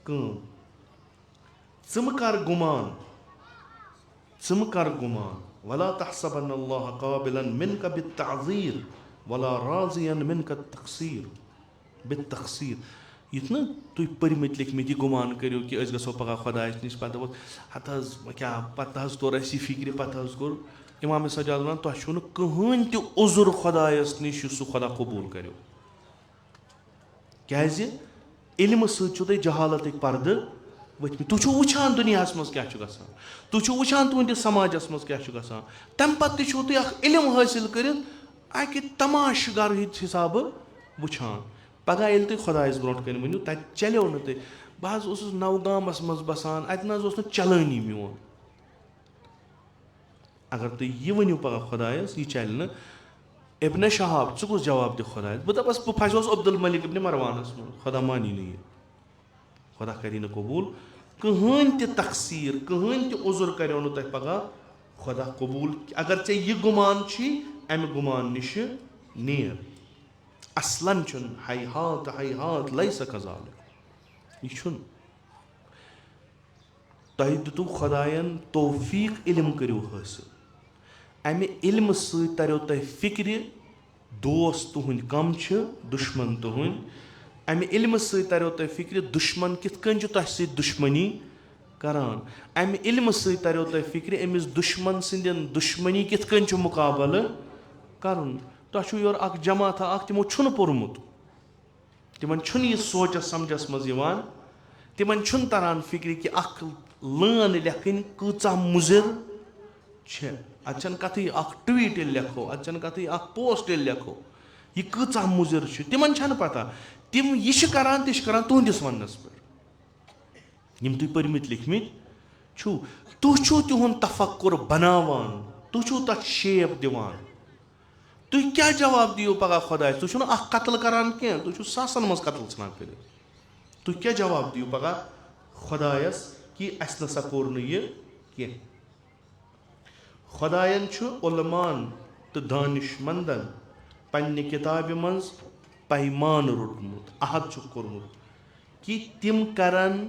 कम च कर गुमान वला तहसबन्नल्लाह काबिलन मिनका बित्तअज़ीर वला राज़ियन मिनका बित्तक़सीर युथ न तुम पर्मित लिखमित यह गुमान करो कि गो पगह खुदायस नश पे हत क्या पे तोर अस फिक्र पे कोर इमाम सज्जाद वन तुम कहन त उज़ुर खुदायस नश सह खुदा कबूल करो क्या इल्म सह जहालत पर्द वत्मि तुम वुचान दुनियास मज क्या गसान तुम वुचान तुंदिस समाजस मज क्या गसान तम पत्त तुम इल्म हासिल कर अकि तमाश गर हिसाब वुचान पगह ये तुम खुदायस ब्रोट कन वनु तत चलो न तुम बह नवगामस मज बसान अत न चलानी मोन अगर तुम यह वनु पगह खुदायस यह चल न इब्न शहाब च कुस जवाब दि खुदायस बह दपस बह फसोस अब्दुल मलिक इब्न मरवानस मन खुदा मानी न खुदा करी न कबूल कहन तकसीर कहन उजुर करो न तुम पगह खुदा कबूल अगर ऐ यह गुमान अमि गुमान निश नेर असलन हैहात लैस कज़ालिक यह तुह दितु खुदायन तौफीक इल्म करो हासिल अमि इल्म सत तरो तुह फिक्र दोस्त तुहंद कम दुश्मन तुहंद अमि इल्म सत तरो तुह फिक्र दुश्मन कित कन तुह सत दुश्मनी करान अमि इल्म सत तरो तुह फिक्र अमिस दुश्मन सिंदन दुश्मनी कित कन मुकाबल करन तुह योर अख जमात तिमो छुन पोरमुत तिमन छुन यह सोचस समझस मज यवान तिमन छुन तरान फिक्र कि अख लान लेखन कूचा मुजिर छे अचन कथी अख ट्वीट लेखो अचन कथी अख पोस्ट लेखो यह कूचा मुजिर छे तिमन छन पता तिम यह करान करान तुहंदिस वनस पे यम तुम परमित लिखमित छु तुह तिहुंद तफक्कुर बनावान तुह तथ शेप दिवान तुह क्या जवाब दियो पगह खुदायस तुह अख कत्ल करान क्या तुह सासन मज कत्ल सान कर तुह क्या जवाब दियो पगह खुदायस कि अस नसा कोर न यह कह खुदायन उलमान तो दानिशमंदन पन्ने किताब मज पैमान रोटमुत अहद कोर्मुत कि तिम करन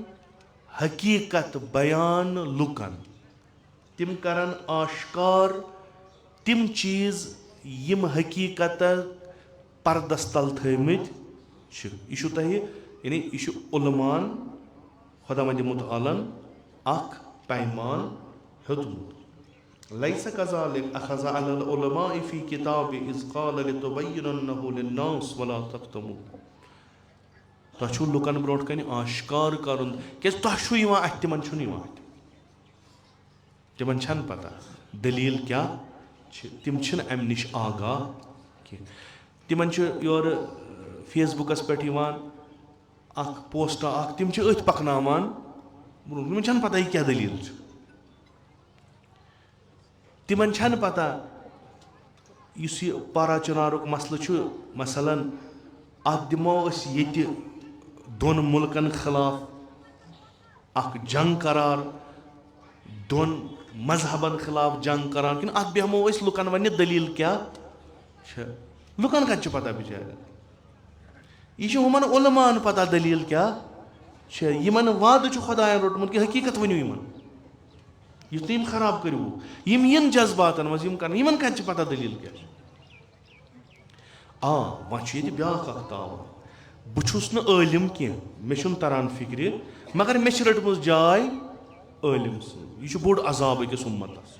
हकीकत बयान लुकन तिम करन आश्कार तिम चीज यम हकीकत पर्दस तल थमित यह तुह यानी यह उलमान खुदा दिमुत आलन अख पैमान हेतमुत लैस कज़ालिक अखज़ अलल उलमाइ फी किताब इज़ क़ाल लितुबय्यिनन्नहु लिन्नास वला तक्तमू तुह लुकन ब्रोट कन आश्कार कर तुह तिमन छन पता दलील क्या तिम अम निश आगाह कह तिमन योर फेसबुकस पे अख पोस्ट अख तिम अथ पकनावान तिमन छन पता यह क्या दलील तिमन छन पता इस पारा चुनारुक मसल मसलन अत दिमो ये दोन मुल्कन खिलाफ अख जंग करार दोन मजहबन खिलाफ जंग करार कि अत बेहमो लुकन वन दलील क्या लुकन कत पता बिचार यह हुमन उलमान पता दलील क्या यमन वाद खुदायन रोटमुत कि हकीकत वनु यह तुम खराब करो यम जज्बातन मज यमन कत पता दलील क्या वह ब्याख ताव बहुस नलिम कह मे तरान फिक्र मगर मे रटम जाय आलिम यह बोड़ अजाब अकिस उम्मतस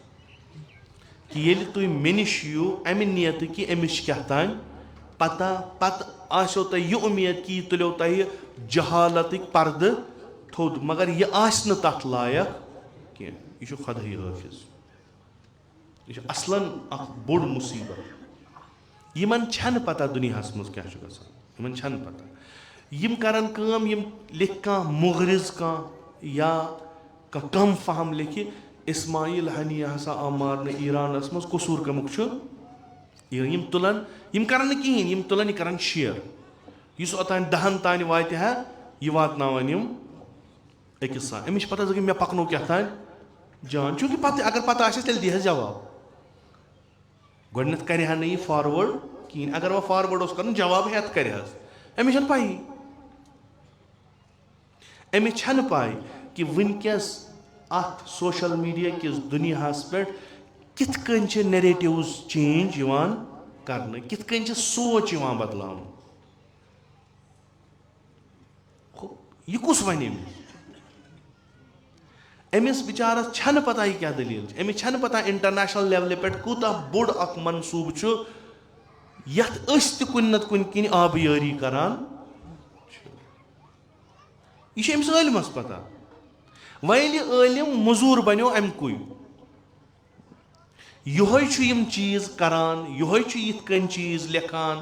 कि ये तुम मे निश यू अमि नियत कि अमिस क्या तान पता पत आसो तुह यह उम्मीद कि यह तुलो तुह जहालत पर्द थोद मगर यह आस न तथ लायक कह यह खुदाई हाफिज यह असलन बोड़ मुसीबत यमन छन पता दुनियास मज क्या यमन छन पता यम करन काम यम लिख कह मुगरिज कह या कम फहम लिख इस्माइल हनी हसा आ मारने ईरानस मज कसूर कमुक यम तुलन यम करन कहें यम तुलन यह करन शेयर इस ओतान 10 तान वात है यह वातनावन यम अकिस सान अमिस पता मे पकनो क्या तान जान चूंकि पता अगर पता तेल दिह जवाब गोडनथ कर यह फॉरवर्ड कहें अगर वह फॉरवर्ड कर जवाब हेत कर अमिस पाई अमिस छन पाई कि वनकस अत सोशल मीडिया किस दुनियास पे कित कन नैरेटिव्स चेंज कर कित कन सोच बदलाव यह कुस वन अमिस बिचारस छन पता यह क्या दलील अमिस छन पता इंटरनेशनल लेवल पे कूता बोड़ अख मनसूब यथ कुन नत कुन किन आबियारी करान यह अमिस इलमस पता वैल ٲلِم मोजूर बन्यो अमकुय यहोय छु यम चीज करान यहोय छु यिथ कन चीज लेखान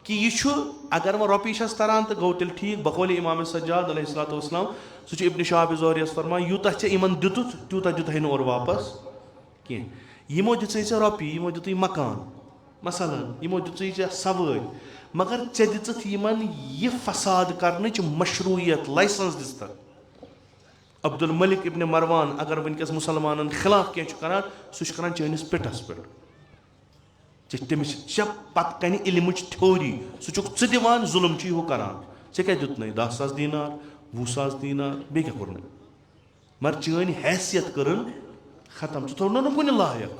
कि यह छु अगर वह रॉपी छस तरान तो गो तेल ठीक बकौल इमाम सज्जाद अलैहिस्सलाम सह छु इब्न शहाब ज़ुहरियस फरमान यूता चे इमन दितुत त्यूता दितै न और वापस कि यमो दितै चे रॉपी यमो दितै मकान मसलन यमो दितै चे सवार मगर चे दितत यमन यह फसाद करनच मशरूयत लाइसेंस दिस्तक अब्दुल मलिक इब्न मरवान अगर वनकस मुसलमानन खिलाफ क्या करान सह करान चैनिस पिटस पे तमिस पत कन इल्मच थ्योरी सह दिवान जुल्म यह करान क्या दितन 10,000 दीनार 20,000 दीनार बे क्या कोर मगर चैन हैसियत कर खत्म थोड़ ना कुन लायक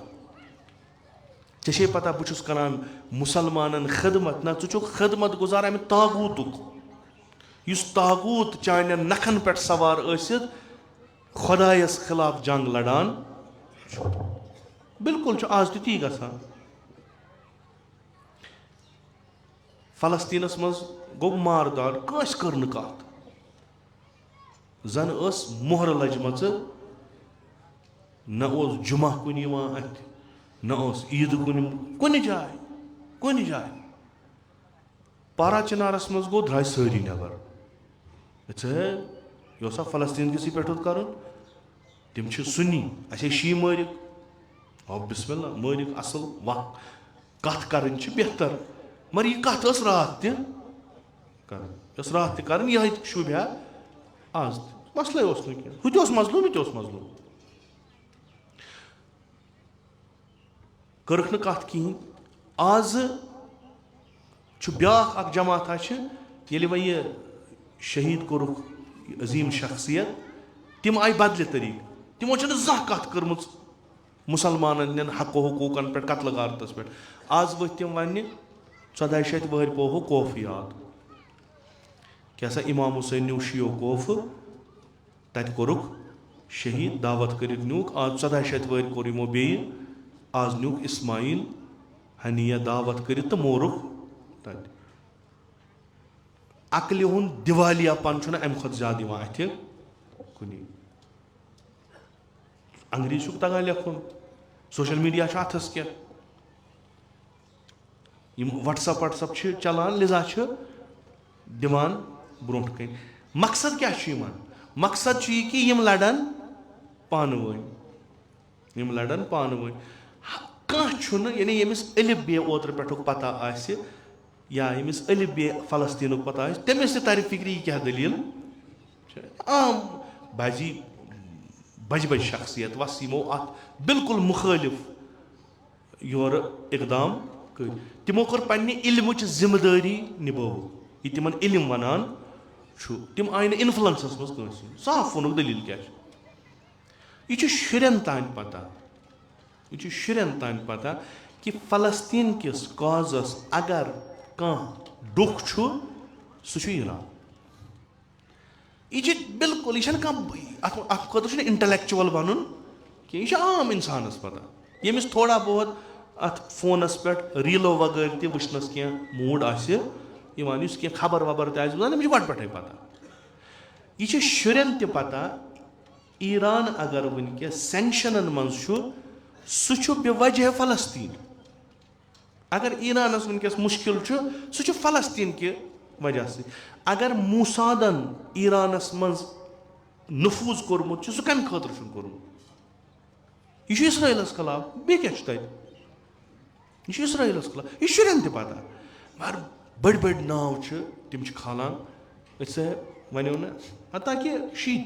ऐ पता बहुत करान मुसलमानन खदमत ना खदमत गुजार अमे तागूतुक तागूत चान नखन पे सवार खुदायस खिलाफ जंग लड़ान बिल्कुल आज ती गसान फलस्तीनस मज गो मारदार कस कर कत जन मोहर लजम न जुमा कुन अत न ईद कुन जाए पारा चिनारस मज गो द्राय सारी नबर यह फलस्तीन किस पे कर तम सुन्नी असे शी मारिक बिस्मिल्ला मारिक असल वक्त कत कर बेहतर मगर यह कत रात रात कर यह शुभ्या आज मसले हु मजलूम यह मजलूम कर्क कत कहें आज ब्या जमात ये वह यह शहीद कोरुक अजीम शख्सियत तम आई बदल तरीक तमो जह कत कर मुसलमान हको हकूकन पे कत्ल गारतस पे आज वो तम वन 1400 वहर पोह कोफ याद क्या सा इमाम हुसैन न्यू शियो कोफ तत कोरुक शहीद दावत कर न्यूक आज 1400 वहर कोर यमो बे आज न्यूक इस्माइल हनिया दावत कर तो मोरुक तत अकल हुन दिवालियापन अम खुद ज्यादा अथ कुन अंग्रेज तगान लेखुन सोशल मीडिया अथस क्या व्हाट्सअप चलान लिजा दिवान ब्रोह कन मकसद क्या मकसद कि यम लड़न पान वन कह यानी यमिस अलिफ बे ओतर पे पता आसि या यमिस अलिफ बे फलस्तीन पता तमिस तर फिक्र यह क्या दलील आम बाजी बज बज शख्सियत वस यमो अत बिल्कुल मुखालिफ योर इकदाम कर तमो कर पन्ने इल्मच जिम्मेदारी निभो यह तिमन इल्म वनान तम आय न इन्फ्लुएंसस मज साफ वोनुक दलील क्या यह शुरन तान पता कि फलस्तीन किस काजस अगर कह दुख सह ईरान यह बिल्कुल यह खुद इंटेलेक्चुअल वन कि यह आम इंसानस पता यमिस थोड़ा बहुत अत फोनस पे रीलो वगैरह तह वुचनस क्या मूड आवान क्या खबर वबर तमिस गड पे पता यह शुरन तह पता ईरान अगर वनकस सेंक्शनन मज सह बेवजह फलस्तीन अगर ईरानस वनकस मुश्किल सह फलस्तीन के वजह से अगर मूसादन ईरानस मज नफूज कोर्मुत सह कम खतर कोर्मुत यह इसराइलस खिलाफ बे क्या यह इसराइलस खिलाफ यह शुरन तह पता मगर बड़ बड़ नाव तम खालान वनो ना हता कि शी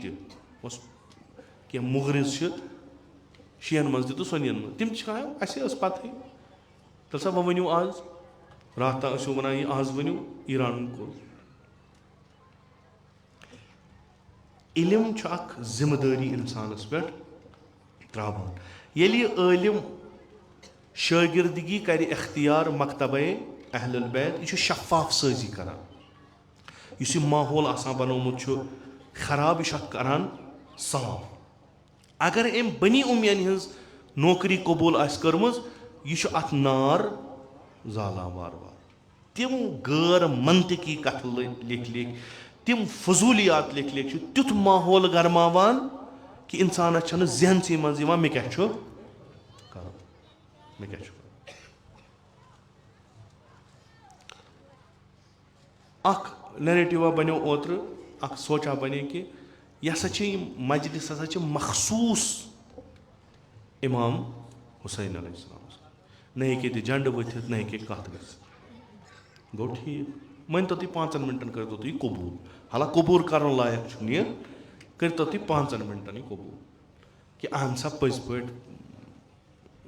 क्या मुगरिज शीन मज तो सोनियन मज तम अस पत तल सा वनो आज रात तक वन आज वनो ईरान को इल्म जिम्मेदारी इंसानस पे त्रावान ये इल्म शागिर्दगी कर इख्तियार मकतब अहलुल बैत यह शफाफ साजी करान इस माहौल बनोमुत खराब यह करान साफ अगर अम बनी उमियन हज नौकरी कबूल कर्म यह अत नार जालान वार वार तम गैर मनतकी कथ लिख लिख तम फजूलियात लिख लिख तुथ माहौल गरमावान कि इंसानस छन ज़हनसै मज यिवान मे क्या छु करन, मे क्या छु करन। अख नैरेटिवा बनो ओत्र, अख सोचा बने कि यह हसा मजलिस हसा छ मखसूस इमाम हुसैन अलैहिस्सलाम, न हेके ये झंड वथित, न हेके कत गो ठीक, मन तो तुम 5 मिनटन कर तो कबूल, हाला कबूल कर लायक यह कर तो 5 मिनटन कबूल कि अहम सा पज पे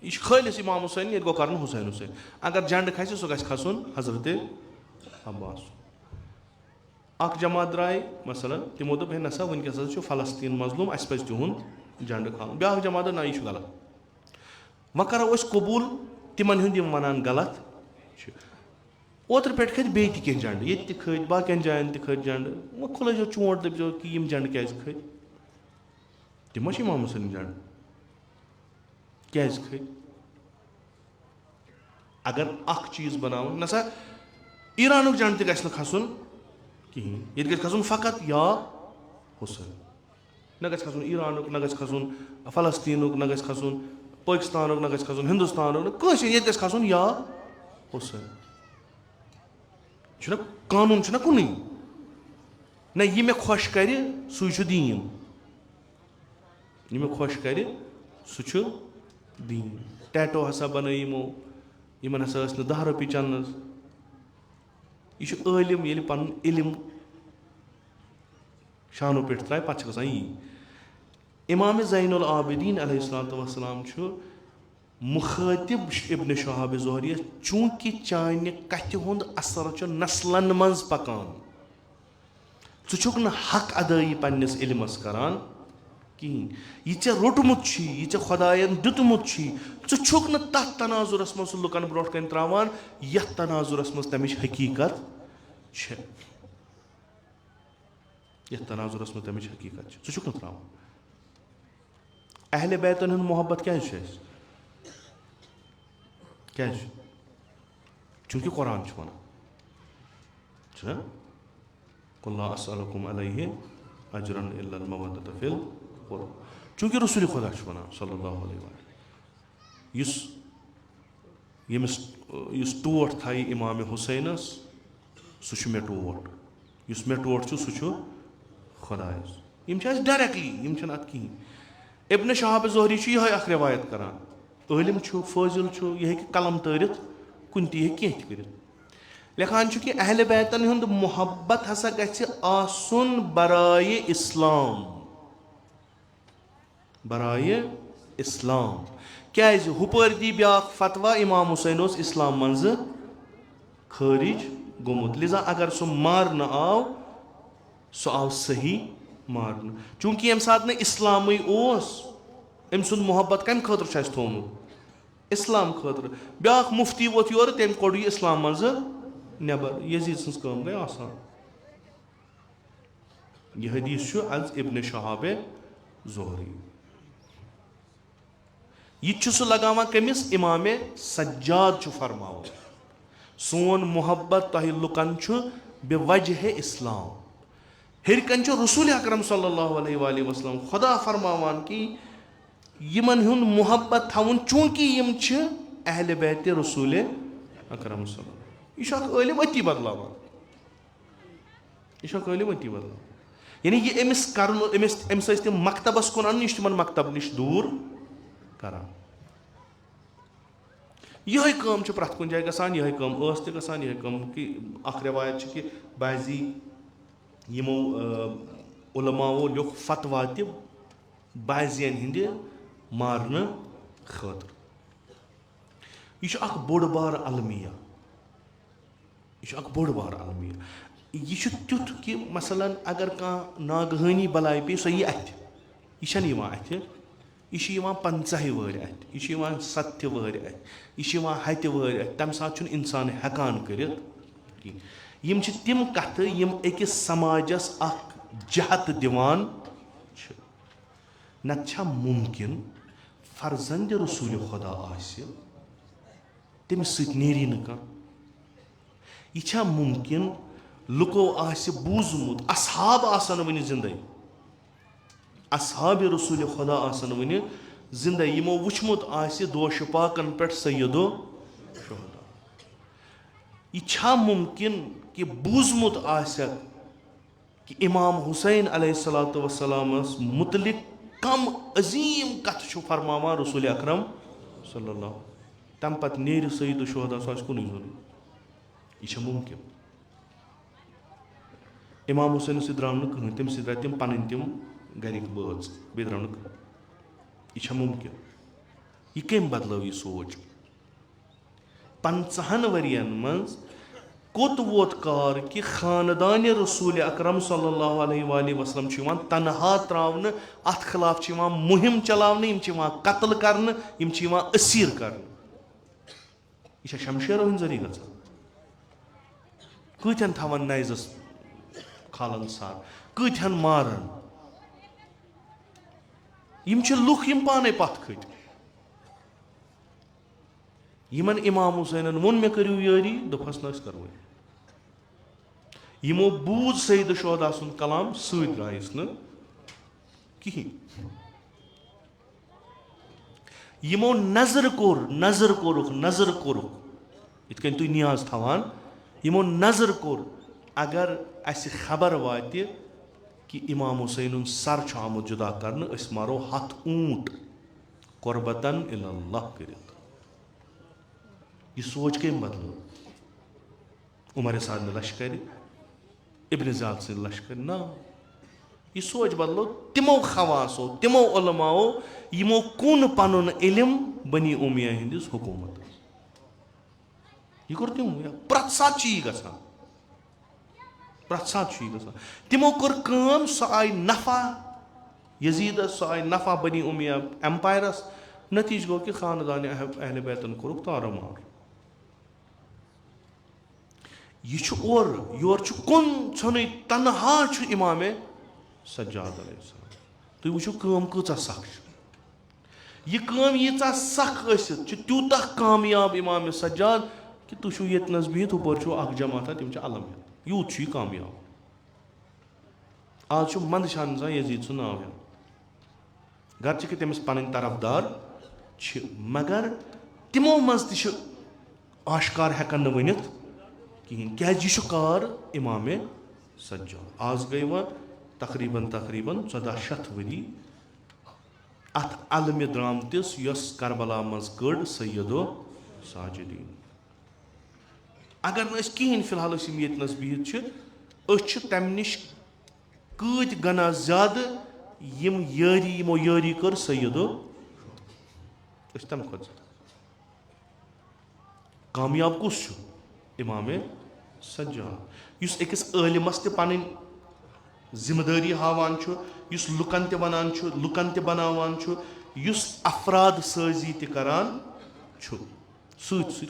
यह खालिस इमाम हुसैन, ये गो कर हुसैन हुसैन, अगर झंड खस सह गस खसन हजरत अब्बास। अख जमात द्राय मसलन तमो दोप है नसा वनकस फलस्तीन मजलूम अस पज तिहुंद झंड खान, ब्याक जमात ना यह गलत, वह करो कबूल तिमन हुंद वनान गलत। ओत्र पे खत बे कह झंड, ये खत बाकन जायन खत झंड, वह खुलो चोट दपो कि यम झंड क्या खत, तम इमाम हुसैन झंड क्या खत। अगर अख चीज बनाव नसा ईरान झंड तस खसन कहें, ये गस खसन फ़कत या हुसैन, न गस खसन ईरान, न गस खसन फलस्तीन, न गस खसन पाकिस्तान, न गस खसन हिंदुस्तान, कस ये गस खसन या हुसैन। कानून कुन न यह मे खुश कर सह दीन, यह मे खुश कर सह दीन। टैटो हसा बन यमो, इन हसा 10 रुपये चंदस, यह आलिम ये पन इलम शानो पे त्राय पे गसान यी। इमाम ज़ैनुल आबिदीन अलैहिस्सलाम मुखातिब इब्न शहाब ज़ुहरी, चूंकि चान कथ हुंद असर नस्लन मज पकान, छुक न हक अदाई पन्निस इल्मस करान कहें, यह रोटमुत यह खुदायन दुतमुत छुक न तथ तनाजुरस मज लुकन ब्रोह कन त्रावान यथ तनाजुरस मज तमिच हकीकत छे, यथ तनाजुरस मज तमिच हकीकत छे, छुक न त्रावान। अहले बैतन हुंद मोहब्बत क्या क्या, चूंकि कुरान वन कुल ला अस्अलुकुम अलैहि अजरन इल्लल मवद्दत फिल कुर्बा, चूंकि रसूल खुदा वन सल्लल्लाहु अलैहि वसल्लम टोट थाई इमाम हुसैनस सह मे टोट, मे टोट सह खुदायस, यम डायरेक्टली यम अत कहें। इब्न शहाब ज़ुहरी यह अख रिवायत करान, आलिम फाजिल यह कलम तरित कुन कह कर लिखान कि अहले बैतन हुंद मोहब्बत हसा गछि आसुन बराए इस्लाम, बराए इस्लाम क्या हुपर दी ब्याक फतवा इमाम हुसैन इस्लाम मज खारिज गोमुत, लिजा अगर सह मारन आव सह आव सही मारन, चूंकि यम सात इस्लाम अम सुंद मोहब्बत कम खतर थोमुत इस्लाम खतर, ब्याक मुफ्ती वोत योर तम कोड़ इस्लाम मज नबर, यजीद सज कम गई आसान। यह हदीस अज इब्न शहाब ज़ुहरी, यह सह लगावा कमिस इमाम सज्जाद फरमाव, सोन मोहब्बत तह लुकन बेवजह इस्लाम, हिरकन रसूल अकरम सल्लल्लाहु अलैहि वसल्लम खुदा फरमावान कि यमन हुंद मोहब्बत थवन चूंकि यम अहले बैत रसूल अकरम सल्लल्लाहु, यह आलिम अति बदलावान, यह आलिम अति बदलावान, यानी यह अमिस कर अमिस तम मकतबस कुन अन तम मकतब नश दूर करान। यह कम प्रथ कुन जाय गसान, यह कम गसान, यह कम कि अख रिवायत कि बाजी यमो उलमाओ लिख फतवा त बाजियन हिंद मारन खतर, यह बोड़ बार अलमिया, यह बोड़ बार अलमिया, यह तुथ कि मसलन अगर कह नागहानी बलाय पे सह यी अथ, यह अथ, यह 50 वहर अथ, यह 70 वहर अथ, यह 100 वहर अथ, तम सात इंसान हेकान कर यम तिम कथ यम अकिस समाजस अख जहत दिवान नत मुमकिन फर्जंद रसूल खुदा तमिस सत नेरी न कह, यह मुमकिन लुको बूजमुत असहाब आसन वन जिंदे, असहाब रसूल खुदा आसन वन जिंदा यमो वुचमुत आसि दोश पाकन पे सैयदो शुहदा यह मुमकिन कि बूजमुत आसक कि इमाम हुसैन अलैहिस्सलातु वस्सलामस मुतलिक कम अजीम कथ फरमावान रसूल अकरम सल्लल्लाहु तम पत नेर सईद शुहदा सो कुन यह मुमकिन इमाम हुसैन से द्राव कहें तम द्रा तम पन तम गरिक बज बे द्राव यह मुमकिन यह कम बदलो यह सोच 50 वरियन मज कोत वोत कार कि खानदान रसूल अकरम सल्लल्लाहु अलैहि वसल्लम तनहा त्रावन अत खिलाफ मुहिम चलावन कत्ल कर असीर कर यह शमशेरों हंद जरिए ग कतन थवन नाइजस खालन सार कतन मारन लुख पाने पत खत यमन इमाम हुसैन वोन मे करू यारी दोपस न करो यमो बूझ सईद शुहदा सुन कलाम सत द्रायस न कहें यमो नजर कोरुख इत तुम नियाज थवान यमो नजर कोर अगर अस खबर वात कि इमाम हुसैन सर आमुत जुदा कर मारो 100 ऊंट कुर्बतन इल्लल्लाह कर यह सोच कम बदलो उमर साद लश्कर इब्न ज़ियाद से लश्कर ना यह सोच बदलो तिमो खवासो तिमो उलमाओ यमो कुन पनुन इल्म बनी उमिया हंदिस हुकूमत यह कोर तिमो प्रत सात गसान प्रत सात गसान तिमो कोर काम सो आय नफा यजीद सो आय नफा बनी उमिया एम्पायरस नतीज गो कि खानदान अहल बैतन कोरुक तारो मार यह योर कुन छन तनहा इमाम सज्जाद अलैहिस्सलाम तुम वो कम कचा सख यह कम यीचा सख तूत कामयाब इमाम सज्जाद कि तुम ये बिहित हुपर अख जमात तम अलम यूत यह कामयाब आज मंदशान यजीद सु नाव गर्चे कि तमिस पन तरफदार मगर तिमो मज आशकार हेकन वनित कहें क्या यह कार इमाम सज्जाद आज गई वह तकरीबन 1400 वरी अत अलम द्रामतिस यस करबला मज कड़ सैयदो साजिदीन अगर कहें फिलहाल ये बिहित तम नश कत गना ज्यादा यमो यारी कर सैयदो तम खुद कामयाब कुस इमाम सज्जाद युस अकिस आलिमस ते पन जिम्मेदारी हावान युस लुकन ते वनान लुकन ते बनावान युस अफराद साजी ते करान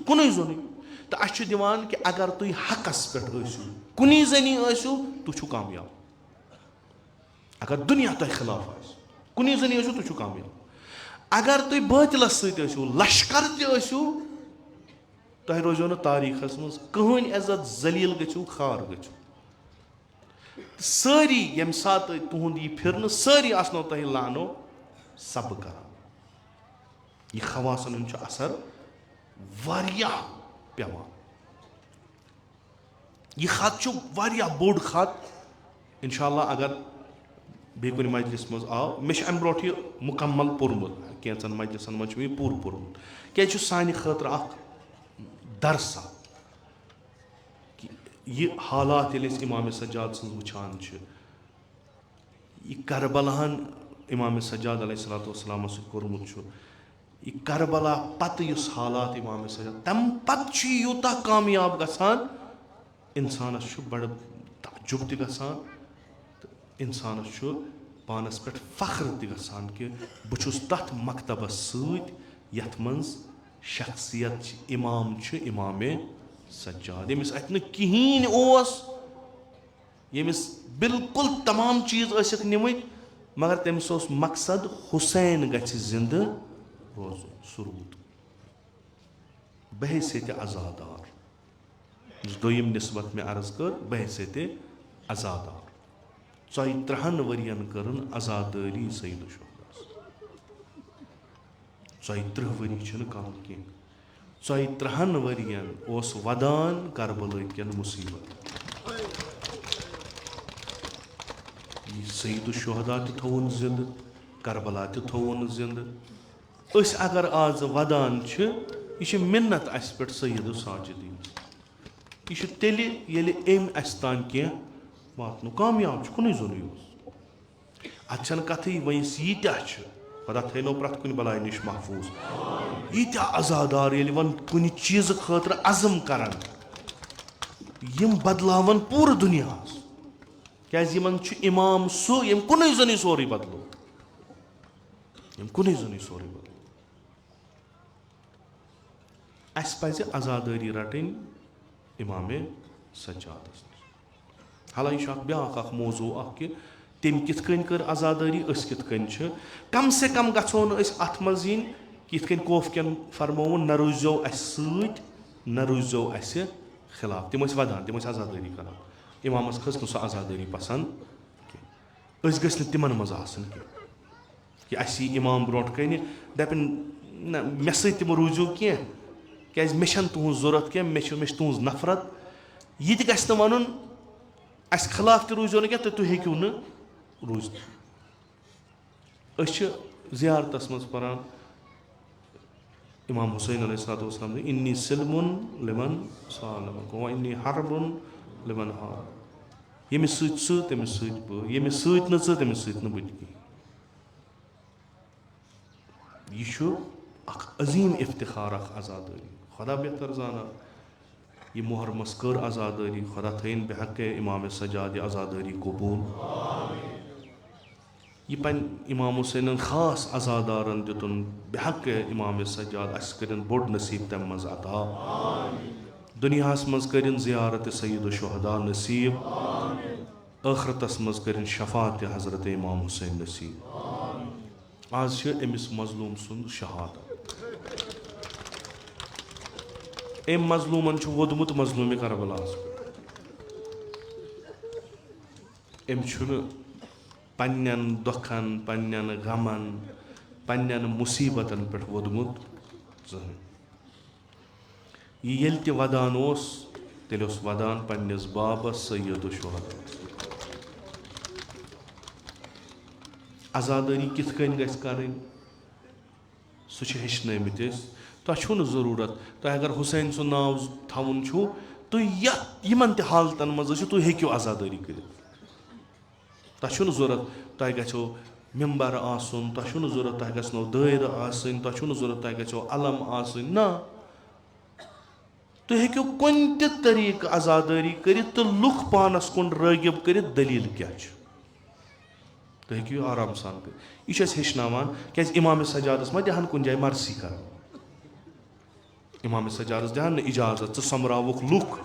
कुन जोन तो अस दिवान कि अगर तुम हकस पे कुन जनी तुम कामयाब अगर दुनिया तुम खिलाफ कुन जनी तुम कामयाब अगर तुम बातिलस सो लश्कर तु तुम रोजो न तारीखस मज कहन इज्जत जलील गो खार गो सारी यम सात तुंद यह फिर सारी आसनो तुम लानो सब कर यह खवासन हूं असर वारियाह पेवान यह खत बोड़ खत इंशाअल्लाह अगर बे कुन मजलिस मज आव मे अम ब्रोट यह मुकम्मल पोर्मुत कैंचन मजलिसन मज पूर पोर्मुत क्या सान खतर दरसा कि यह हालात इमाम सज्जाद सज वुचान यह करबलाहन इमाम सज्जाद अलैहिस्सलातु वस्सलाम कोर्मुत यह करबला पत युस हालात इमाम सज्जाद तम पत यूता कामयाब गसान इंसानस बड़ ताजुब त गसान इंसानस पानस पे फख्र त गसान कि बहुस तथ मकतबस सत यथ मज शख्सियत इमाम इमाम सज्जाद यमिस अत कहें यमिस बिल्कुल तमाम चीज निमित मगर तमिस मकसद हुसैन गछ जिंद रोज सुरूद बहैसियत अज़ादार दोयम निस्बत में अर्ज कर बहैसियत अज़ादार 33 वरियन करन आजादारी सईद शुहदास 33 वरी छन कम की 33 वरियन ओस वदान करबला कन मुसीबत सईद शुहदा थोन जिंद करबला थोन जिंद अगर आज वदान यह मिन्नत अस पे सईद साजिदीन यह तेल एम अस तान कह वातन कामयाब कुन जोन अतन कथ वस यीत्या खुदा थो प्रत कुन बलाय नश महफूज यीत्या अजादार वन कुन चीज खतर अज़म करान यम बदलावन पूरे दुनिया क्या इमाम सो यम कुन जोन सोरे बदलो यम कुन जोन सोरे बदलो अस पज़ आजादारी रटन इमाम सज्जादस हालांकि ब्या मौजू कि तम कित कर आजादारी कित कम से कम गो अत मज यिथ कौफ कन फरमोन न रूजो न रूजो अस खिलाफ तम वदान तम आजादारी कर इमामस खस सो आजादारी पसंद कह गि तिमन मज कि अस इमाम ब्रोट कन दपन न मे सम रूजो क्या क्या मे तुज जरूरत क्या मे तुज नफरत यह गि वन अस खिलाफ तो रूजो क्या तो हेकू न रूज ज़ियारतस मज परान इमाम हुसैन अलैहिस्सलाम इन्नी सिल्मुन लिमन सालमन व इन्नी हरबुन लिमन हार यमिस सत तमिस सत बह यमिस सत न तमिस सत न बह यह अजीम इफ्तिखार आजादारी खुदा बेहतर जाना यह मुहर्रमस कर आजादारी खुदा थन बेहक इमाम सज्जाद आजादारी कबूल यह पन इमाम हुसैन खास आजादारन दितुन बेहक इमाम सज्जाद अस करन बोड़ नसीब तम मज अता दुनियास मज करन ज़ियारत सईद शुहदा नसीब आखरतस मज करन शफात हजरत इमाम हुसैन नसीब आज अमिस मजलूम सुंद शहादत एम मजलूमन वोदमुत मजलूम करबलास एम पन्न दुखन पन्न गमन पन्न मुसीबतन पे वोदमुत जहन ये ते वदान तेल वदान पन्नस बाबस सैयद शुहदा आजादारी कित कन गस करन सह हेचनमित तुम जरूरत तुम अगर हुसैन सु नाव थवन तुम यमन त हालतन मज तुम हेक्यो आजादारी कर तुम जरूरत तुम गो मेम्बर आसन तुम जरूरत तुम गो दायर आसन तुम जरूरत तुम गो अलम आसन ना तुम हेक्यो कुन त तरीक आजादारी कर तो लुख पानस कुन रागिब कर दलील क्या तुम हेक्यो आराम सान कर यह हेचनावान क्या इमाम सज्जादस मा दहन कुन जाए मर्सी कर इमाम सज्जादस दहन न इजाजत समरावुक लुख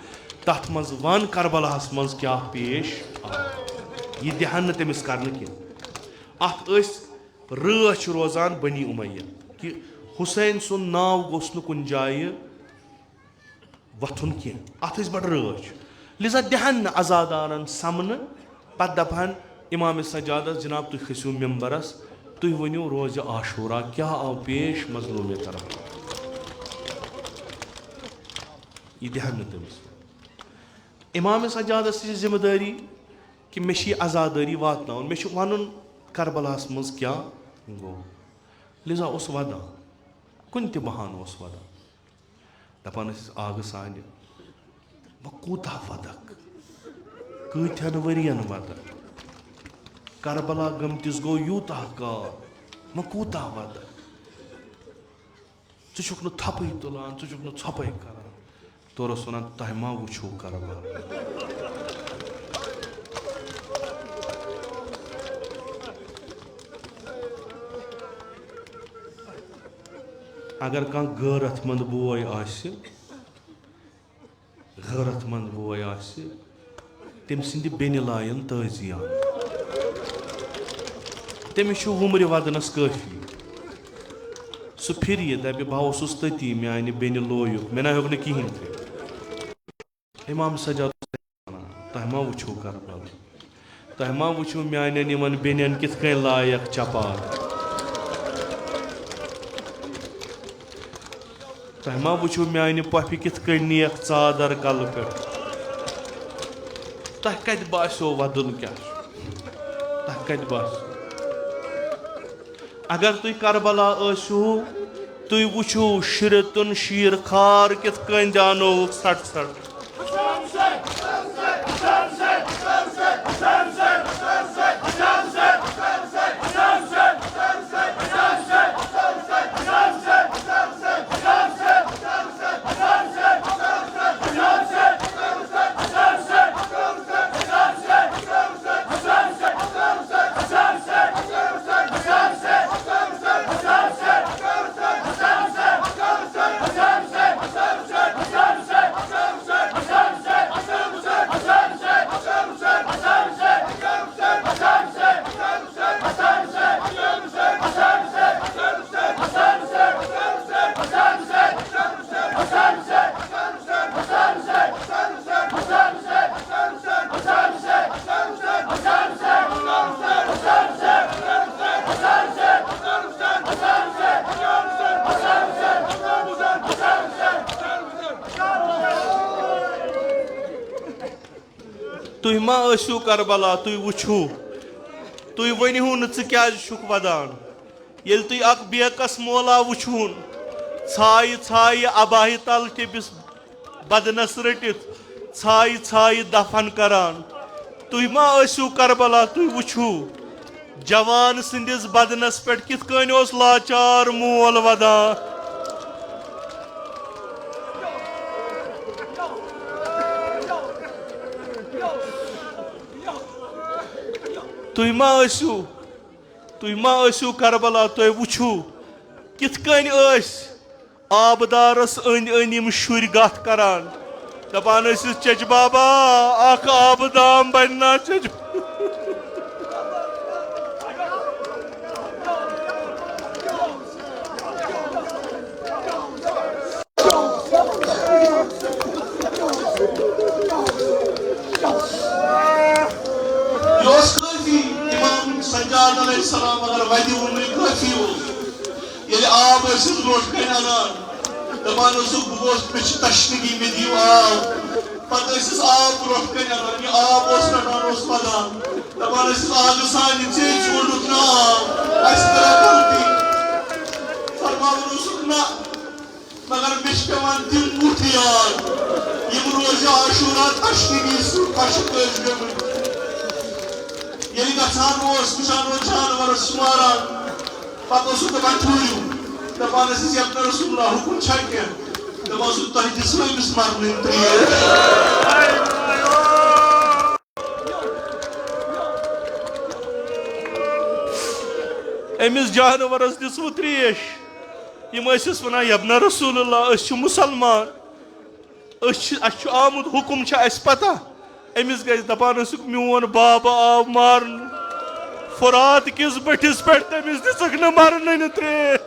तथ मज वन करबलास मज क्या पेश यह दहन न तमिस कर अत रच रोजान बनी उमैया कि हुसैन सुन नाव गोस न कुन जाए वथुन कह अत बड़ रच लिजा दहन न आजादारन समन पत दपहन इमाम सज्जादस जनाब तुम खसू मेम्बरस तुम वनो रोज आशूरा क्या आव पेश मजलूम तरफ यह दहन तमिस इमाम सज्जादस जिम्मेदारी कि मे आजादारी वात मे वन करबलास मज क्या गो लिजा वदा कुन त बहान वदा दपान आग सान वह कूता वदक कथन वरियन वदक करबला गमतिस गो यूता काल वह कूता वदक ुक न थपै तुलान ुक न छपै करान तोरस वन तह मा वो करबला अगर कह गैरतमंद बोय तम सिंद बेन लायन तजियान तमिस वुमर वदनस काफी सह फिर दप बह तती मानि बेन लोयुक मे ना हेक न कहें इमाम सज्जाद तह मा वो करबला तह मा वुचु म्यान यमन बेनियन कित कन लायक चपाल तह मा वुचु म्यान पफि कित कन नियक चादर कल पे तह कत बासो वदुन क्या तह कत बास अगर तुम करबला आसू तुम वुचु शिरतुन शीर खार कित कन जानो सट सट तुम मा आसू करबला तुम वुचु तुम वनहू न क्या वदान ये तुम अख बेकस मोला वुचून छाई छाई अबाही तल टिपिस बदनस रटित छाई छाई दफन करान तुम मा आसू करबला तुम वुचु जवान सिंदिस बदनस पे कित कन ओस लाचार मोल वदान तुम मा आसू करबला तुम वुचु कित कन आबदारस अंद अंद शुर गत करान दपान चच बाबा अख आबदाम बनना चच सज्जाद अलैहिस्सलाम अगर वदी उम्र काफी हो ये आब रोट कन अनान दपान गोस पे तशनगी में दियो आब पत आब रोट कन अनान ये आब रटान वदान दपान आग सान चे छोड़ुक ना गलती फरमावन ना मगर मे पेवान दिल मुठ याद यम रोज आशूरा तशनगी कश ये गसान जानवर मारान पे दपान ठूरियो दपान अपना रसूलुल्लाह हुकुम क्या दपान तुह दिस मरन अमिस जानवरस दिसवु त्रेश यम वन यबना रसूलुल्लाह मुसलमान आमुद हुकुम पता अमिस गई दपान मोन बाब आव मारन फुरात किस बटिस पे तमिस दिसक न मरन त्रेश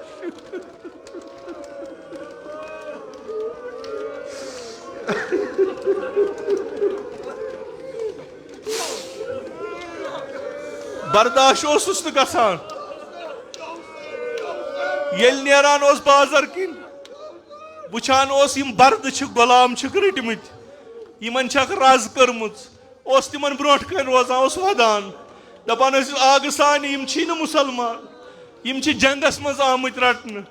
बर्दाश्त ओसुस न गसान येल नेरान ओस बाजार किन वुचान ओस यम बर्द छ गुलाम छ रटमित यमन छक रज कर्मुच ओस तिमन ब्रोट कन रोजान ओस वदान दपान आग सान यम छी न मुसलमान यम छी जंगस मज आमुत रटन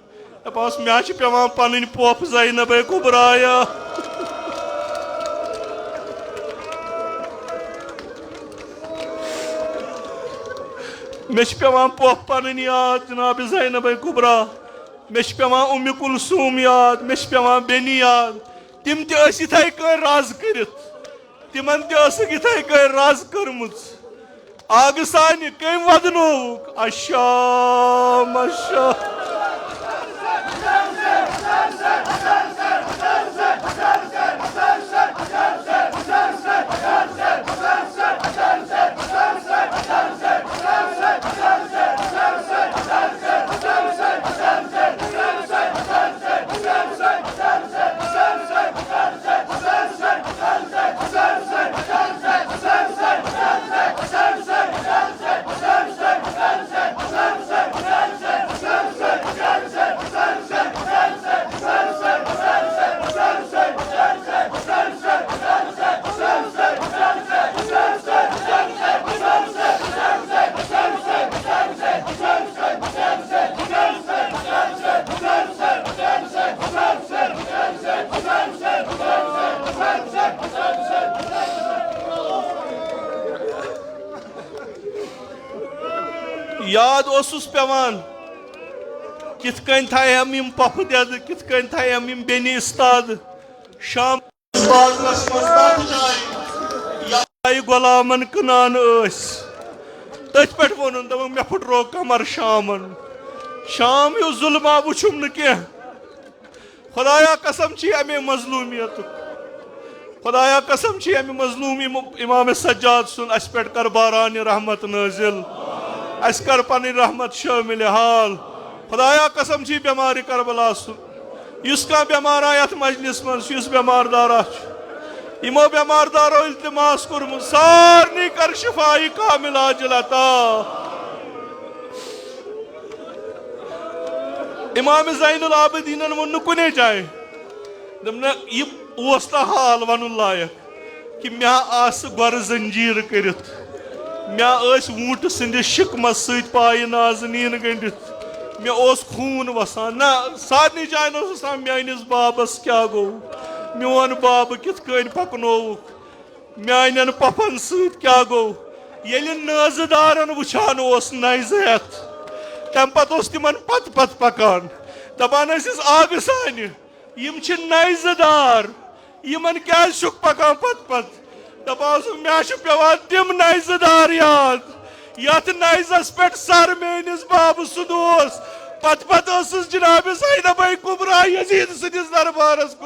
दपास मे पेवान पन पोफ ज़ैनब कुबराया मे पेवान पोफ पन याद जनाब ज़ैनब कुबरा मे पेवान उम्म कुलसूम याद मे पेवान बेनी याद तिम इथे कन राज कर तिमन इथे कन राज कर्मुच आग सान कम वदनोक अशाम अशा याद ओसुस पेवान कित कन थायम यम पप दद कित कन थायम यम बेनि इस्ताद शाम बागलस मज जाय गुलामन कनान तथ पे वोन दप मे फुटरो कमर शामन शाम यु जुल्मा वुचुम न कह खुदाया कसम छी अमे मजलूमियत खुदाया कसम छी अमे मजलूम इमाम सज्जाद सुन अस पे कर बारान रहमत नाजिल अस कर पन रहमत शामिल हाल खुदाया कसम छी बेमारी करबला सुन युस का बेमारा यथ मजलिस मज युस बेमार दारा इमो बेमार दारो इल्तिमास कुरमु सारनी कर शिफाई कामिल आजिल अता इमाम ज़ैनुल आबिदीन वो कुने जाए दमना यह हाल वन लायक कि मे आस गोर जंजीर करित मे वूट सिंद शिकमस सत पाय नाजनीन गंडित मे खून वसान ना सारनी जान मानिस बाबस क्या गो मोन बाब कित पकनोक मान पपन सत क्या गो ये नाजदारन वुचान नजत तम पे तिमन पत पत पकान दपान आब सान यम नजदार यमन क्या पकान पत पत दपान मे पेवान तिम नजदार याद यथ नजस पे सर मेनिस बाब सुदोस पत पत जनाब ज़ैनब कुबरा यजीद सदिस दरबारस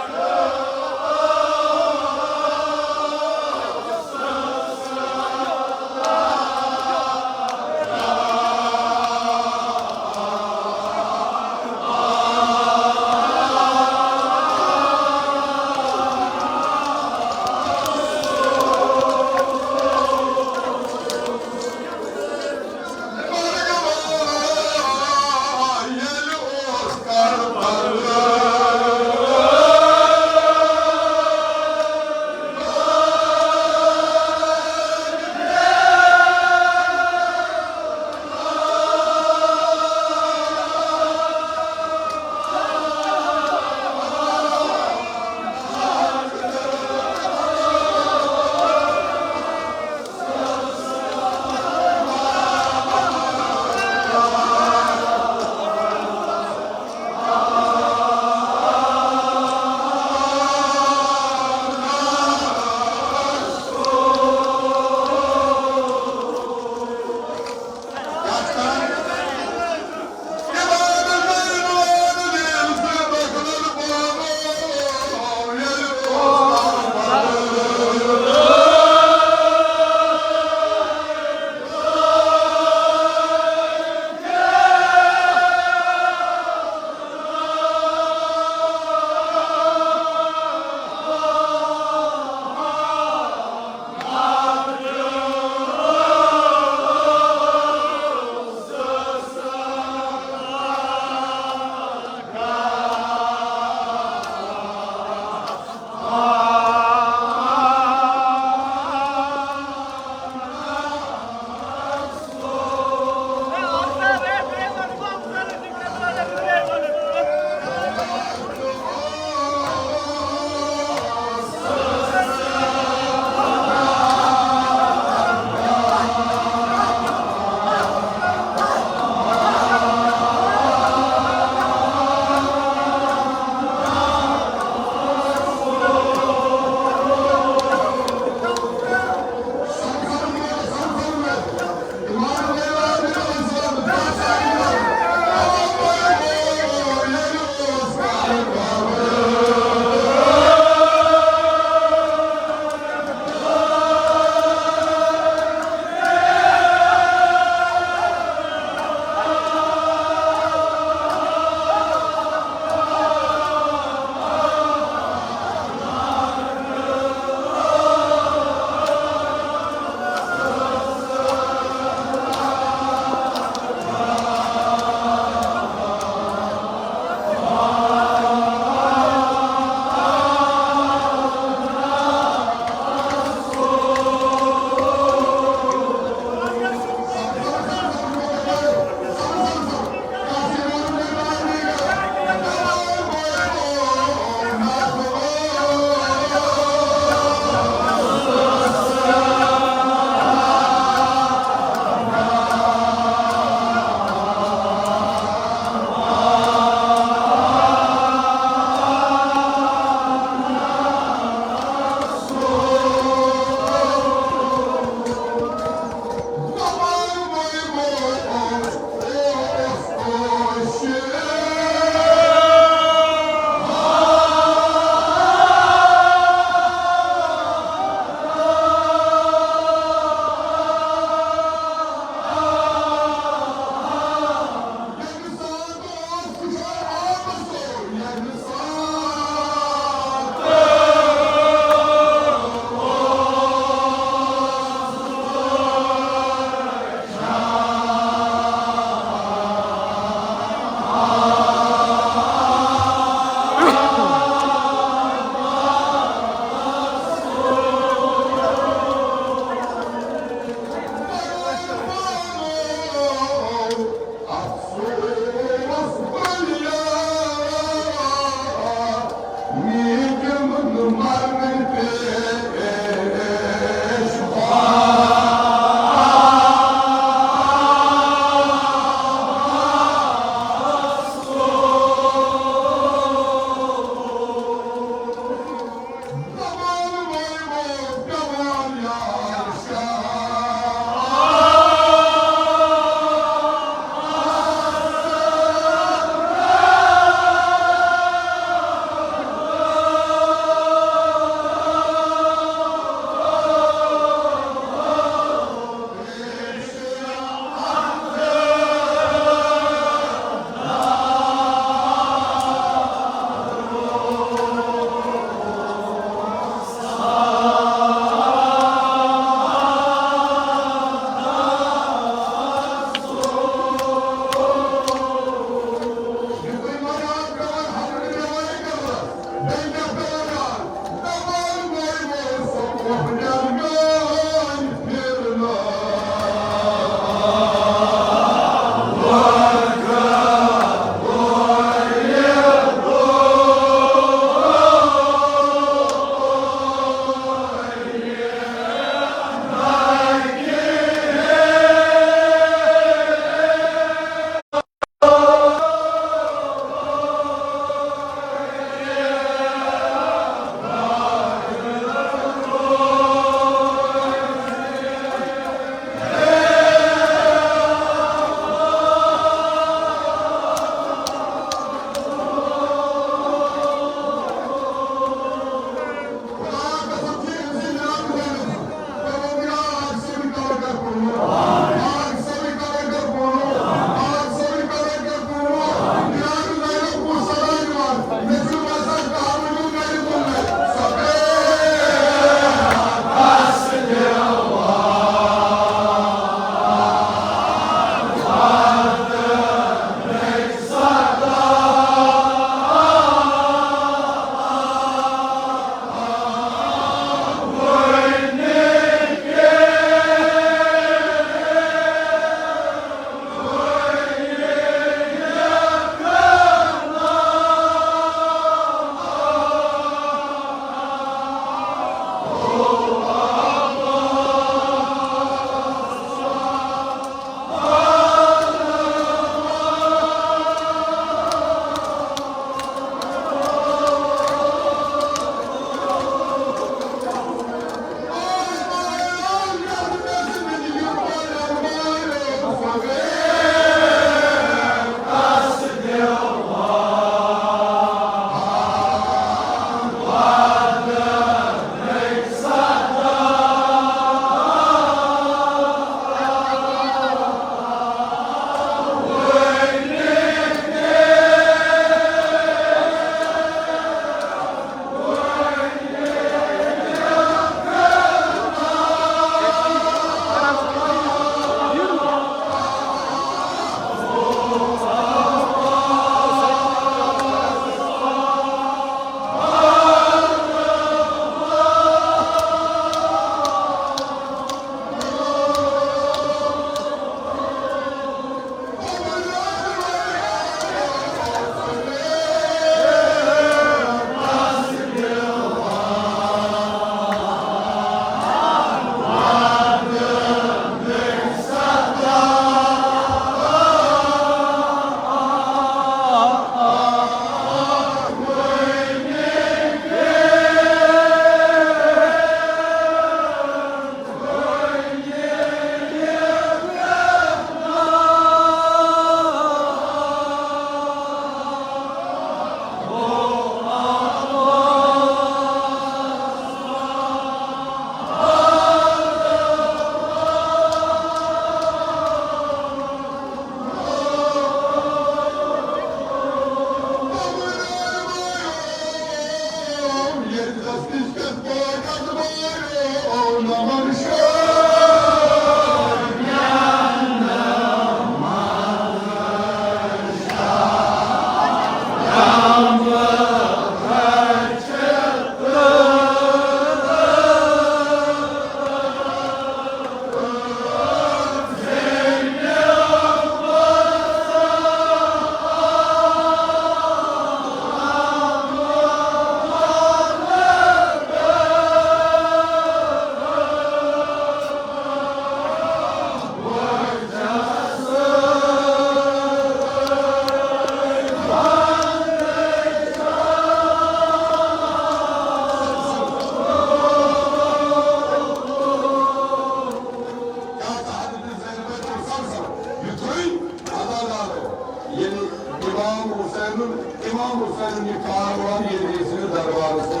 İmam Hüseyin'in karvan yedisini darbarısı.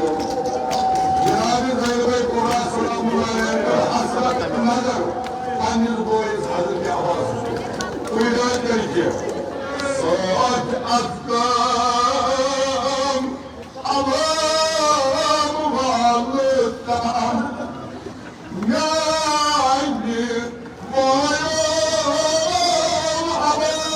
Cenab-ı Zeynep-i Kur'an Sulamu'nun hasrat kınadır. Anneniz boyuz Hazreti Abbas. Uyudan gelecek. Saat attım. Allah'ım varlıktan. Yani boyum Abbas'ı.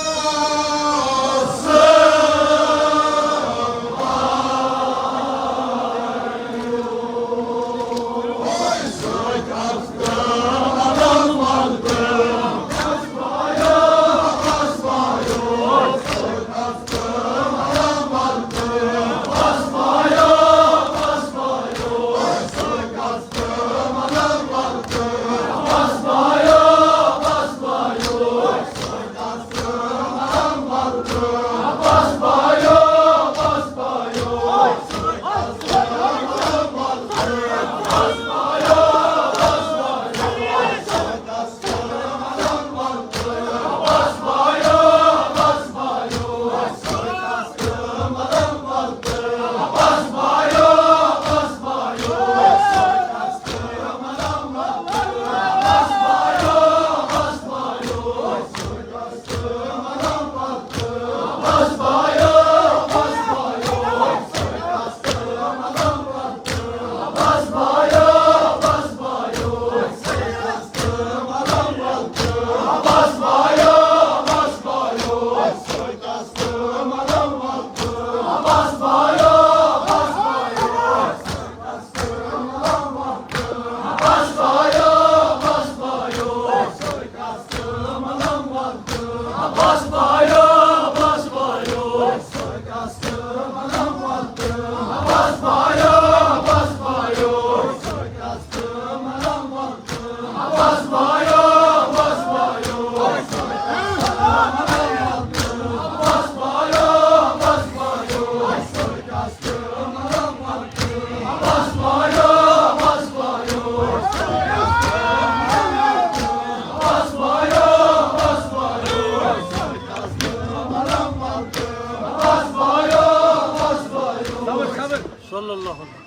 Sallallahu aleyhi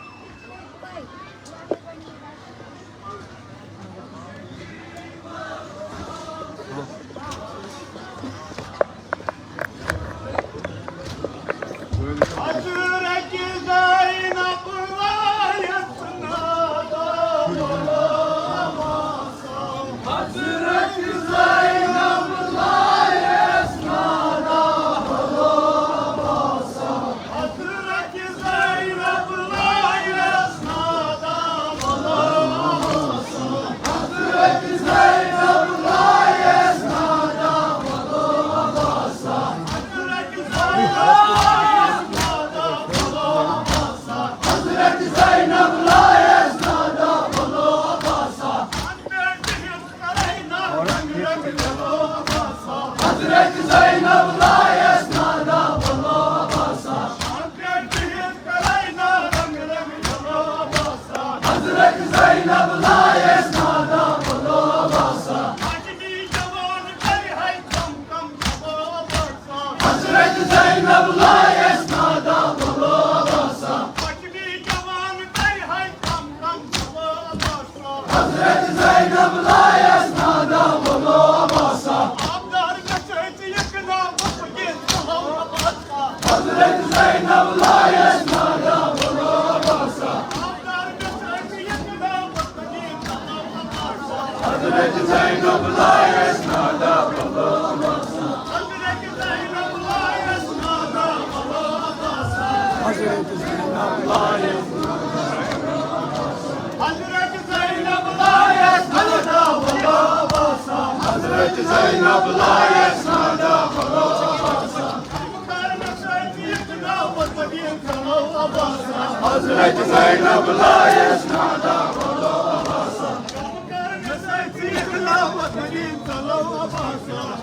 Hazreti Zeynep layes nada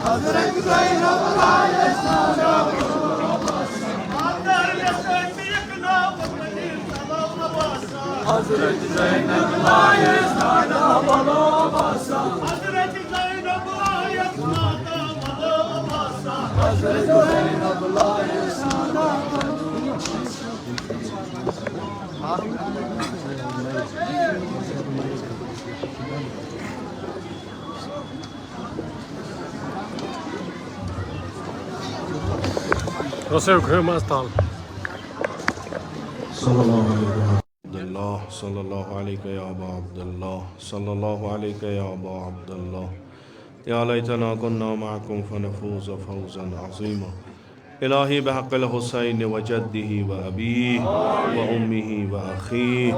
Hazreti Zeynep layes nada Hazreti Zeynep layes nada balo basa Hazreti Zeynep layes nada balo basa Hazreti Zeynep layes Roseu Krömas tal. Abdullah sallallahu alayka ya Aba Abdullah sallallahu alayka ya Aba Abdullah ya laytana kunna ma'akum fanafuza fawzan azima إلهي بحق الحسين وجده وأبيه وأمه وأخيه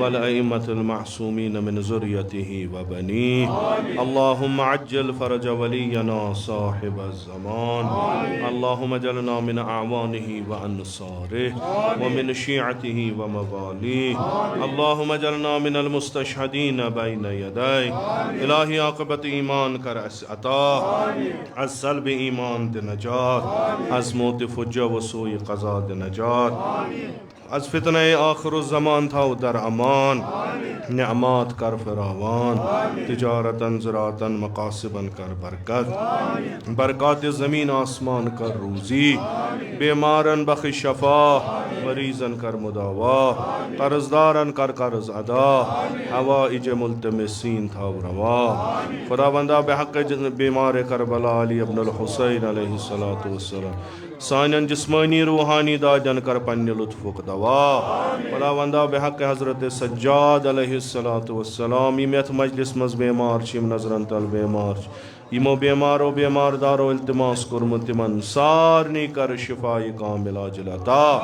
والأئمة المعصومين من ذريته وبنيه اللهم عجل fridge ولينا صاحب الزمان اللهم اجعلنا من أعوانه وأنصاره ومن شيعته ومواليه اللهم اجعلنا من المستشهدين بين يديه إلهي عاقبة إيمان كرأس عطا السلب إيمان نجات موت فجة وسوء قضاء نجات از فتنه آخر الزمان تھاو در امان نعمات کر فراوان تجارتا زراعتا مقاصبا کر برکت برکات زمین آسمان کر روزی بیمارن بخش شفا مریضن کر مداوا قرضدارن کر قرض ادا حوائج ملتمسین تھاو روا خداوندا بحق بیمار کربلا علی ابن الحسین علیہ السلام سانن جسمانی روحانی دادن کر پنہ لطفک دوا خداوندا بحق حضرت سجاد علیہ السلام یم یتھ مجلس مز بیمار یم نظرن تل بیمار یمو بیمارو بیمار دارو التماس کورمت تمن سارنی کر شفائی کامل عاجل عطا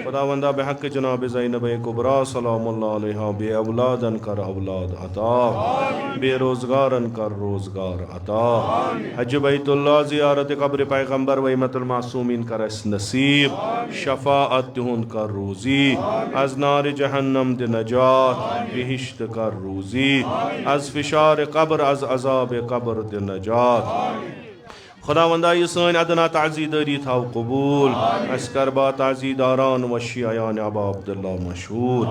خداوندا بحق جناب زینب کبریٰ سلام اللہ علیہا بے اولادن کر اولاد عطا بے روزگارن کر روزگار عطا حج بیت اللہ زیارت قبر پیغمبر و امت المعصومین کر اس نصیب شفاعت تہند کر روزی از نار جہنم دی نجات بہشت کر روزی از فشار قبر از عذاب قبر دی نجات خداوندا یہ سن ادنا تعزیداری تھاو قبول اسکر با تعزیداران و شیعیان ابا عبداللہ مشہور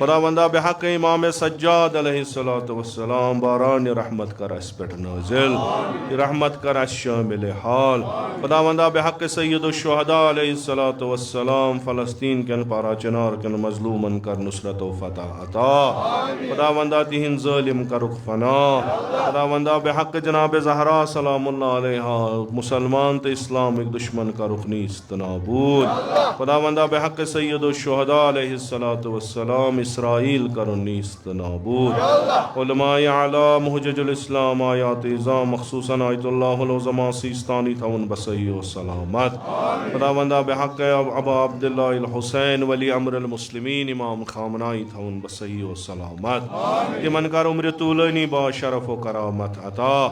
خداوندا بحق امام سجاد علیہ السلام باران رحمت کر اس پٹ نازل رحمت کر اس شامل حال خداوندا بحق سید الشہداء علیہ السلام فلسطین کن پارا چنار کن مظلومن کر نصرت و فتح عطا خداوندا تہن ظالم کرک فنا خداوندا بحق جناب زہرا سلام اللہ علیہا مسلمان تو اسلام ایک دشمن کا رخ نیست نابود خداوندا بحق سید الشہداء علیہ السلام اسرائیل کا رخ نیست نابود علماء اعلیٰ محجج الاسلام آیات اعظام مخصوصاً آیت اللہ العظماء سیستانی تھون بصحیح و سلامت خداوندا بحق ابا عبداللہ الحسین ولی امر المسلمین امام خامنائی تھون بصحیح و سلامت تمن کر عمر طولانی با شرف و کرامت عطا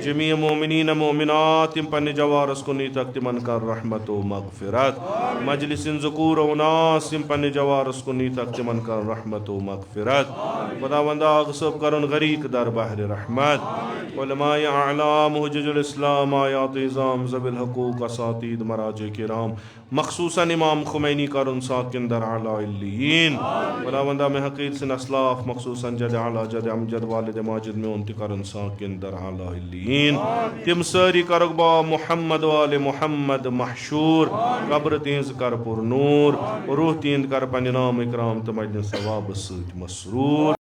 جمیع مومنین مومنات تم پنہ جوارس کنی تک تمن کر رحمت و مغفرت مجلس ذکور و ناس تم پنہ جوارس کنی تک تمن کر رحمت و مغفرت خداوندا اغصب کرن غریق در بحر رحمت علماء اعلیٰ محجج الاسلام آیات اعظام ذوی الحقوق اساتید مراجع کرام مخصوصاً امام خمینی کرن ساکن در اعلیٰ علیین خداوندا میں حقیق سن اسلاف مخصوصاً جد اعلیٰ جد امجد والد ماجد میں انتی کرن ساکن در اعلیٰ علیین تم ساری کرک با محمد وال محمد محشور قبر تینز کر پر نور روح تیند کر پنی نام اکرام تمجد ثواب سوچ مسرور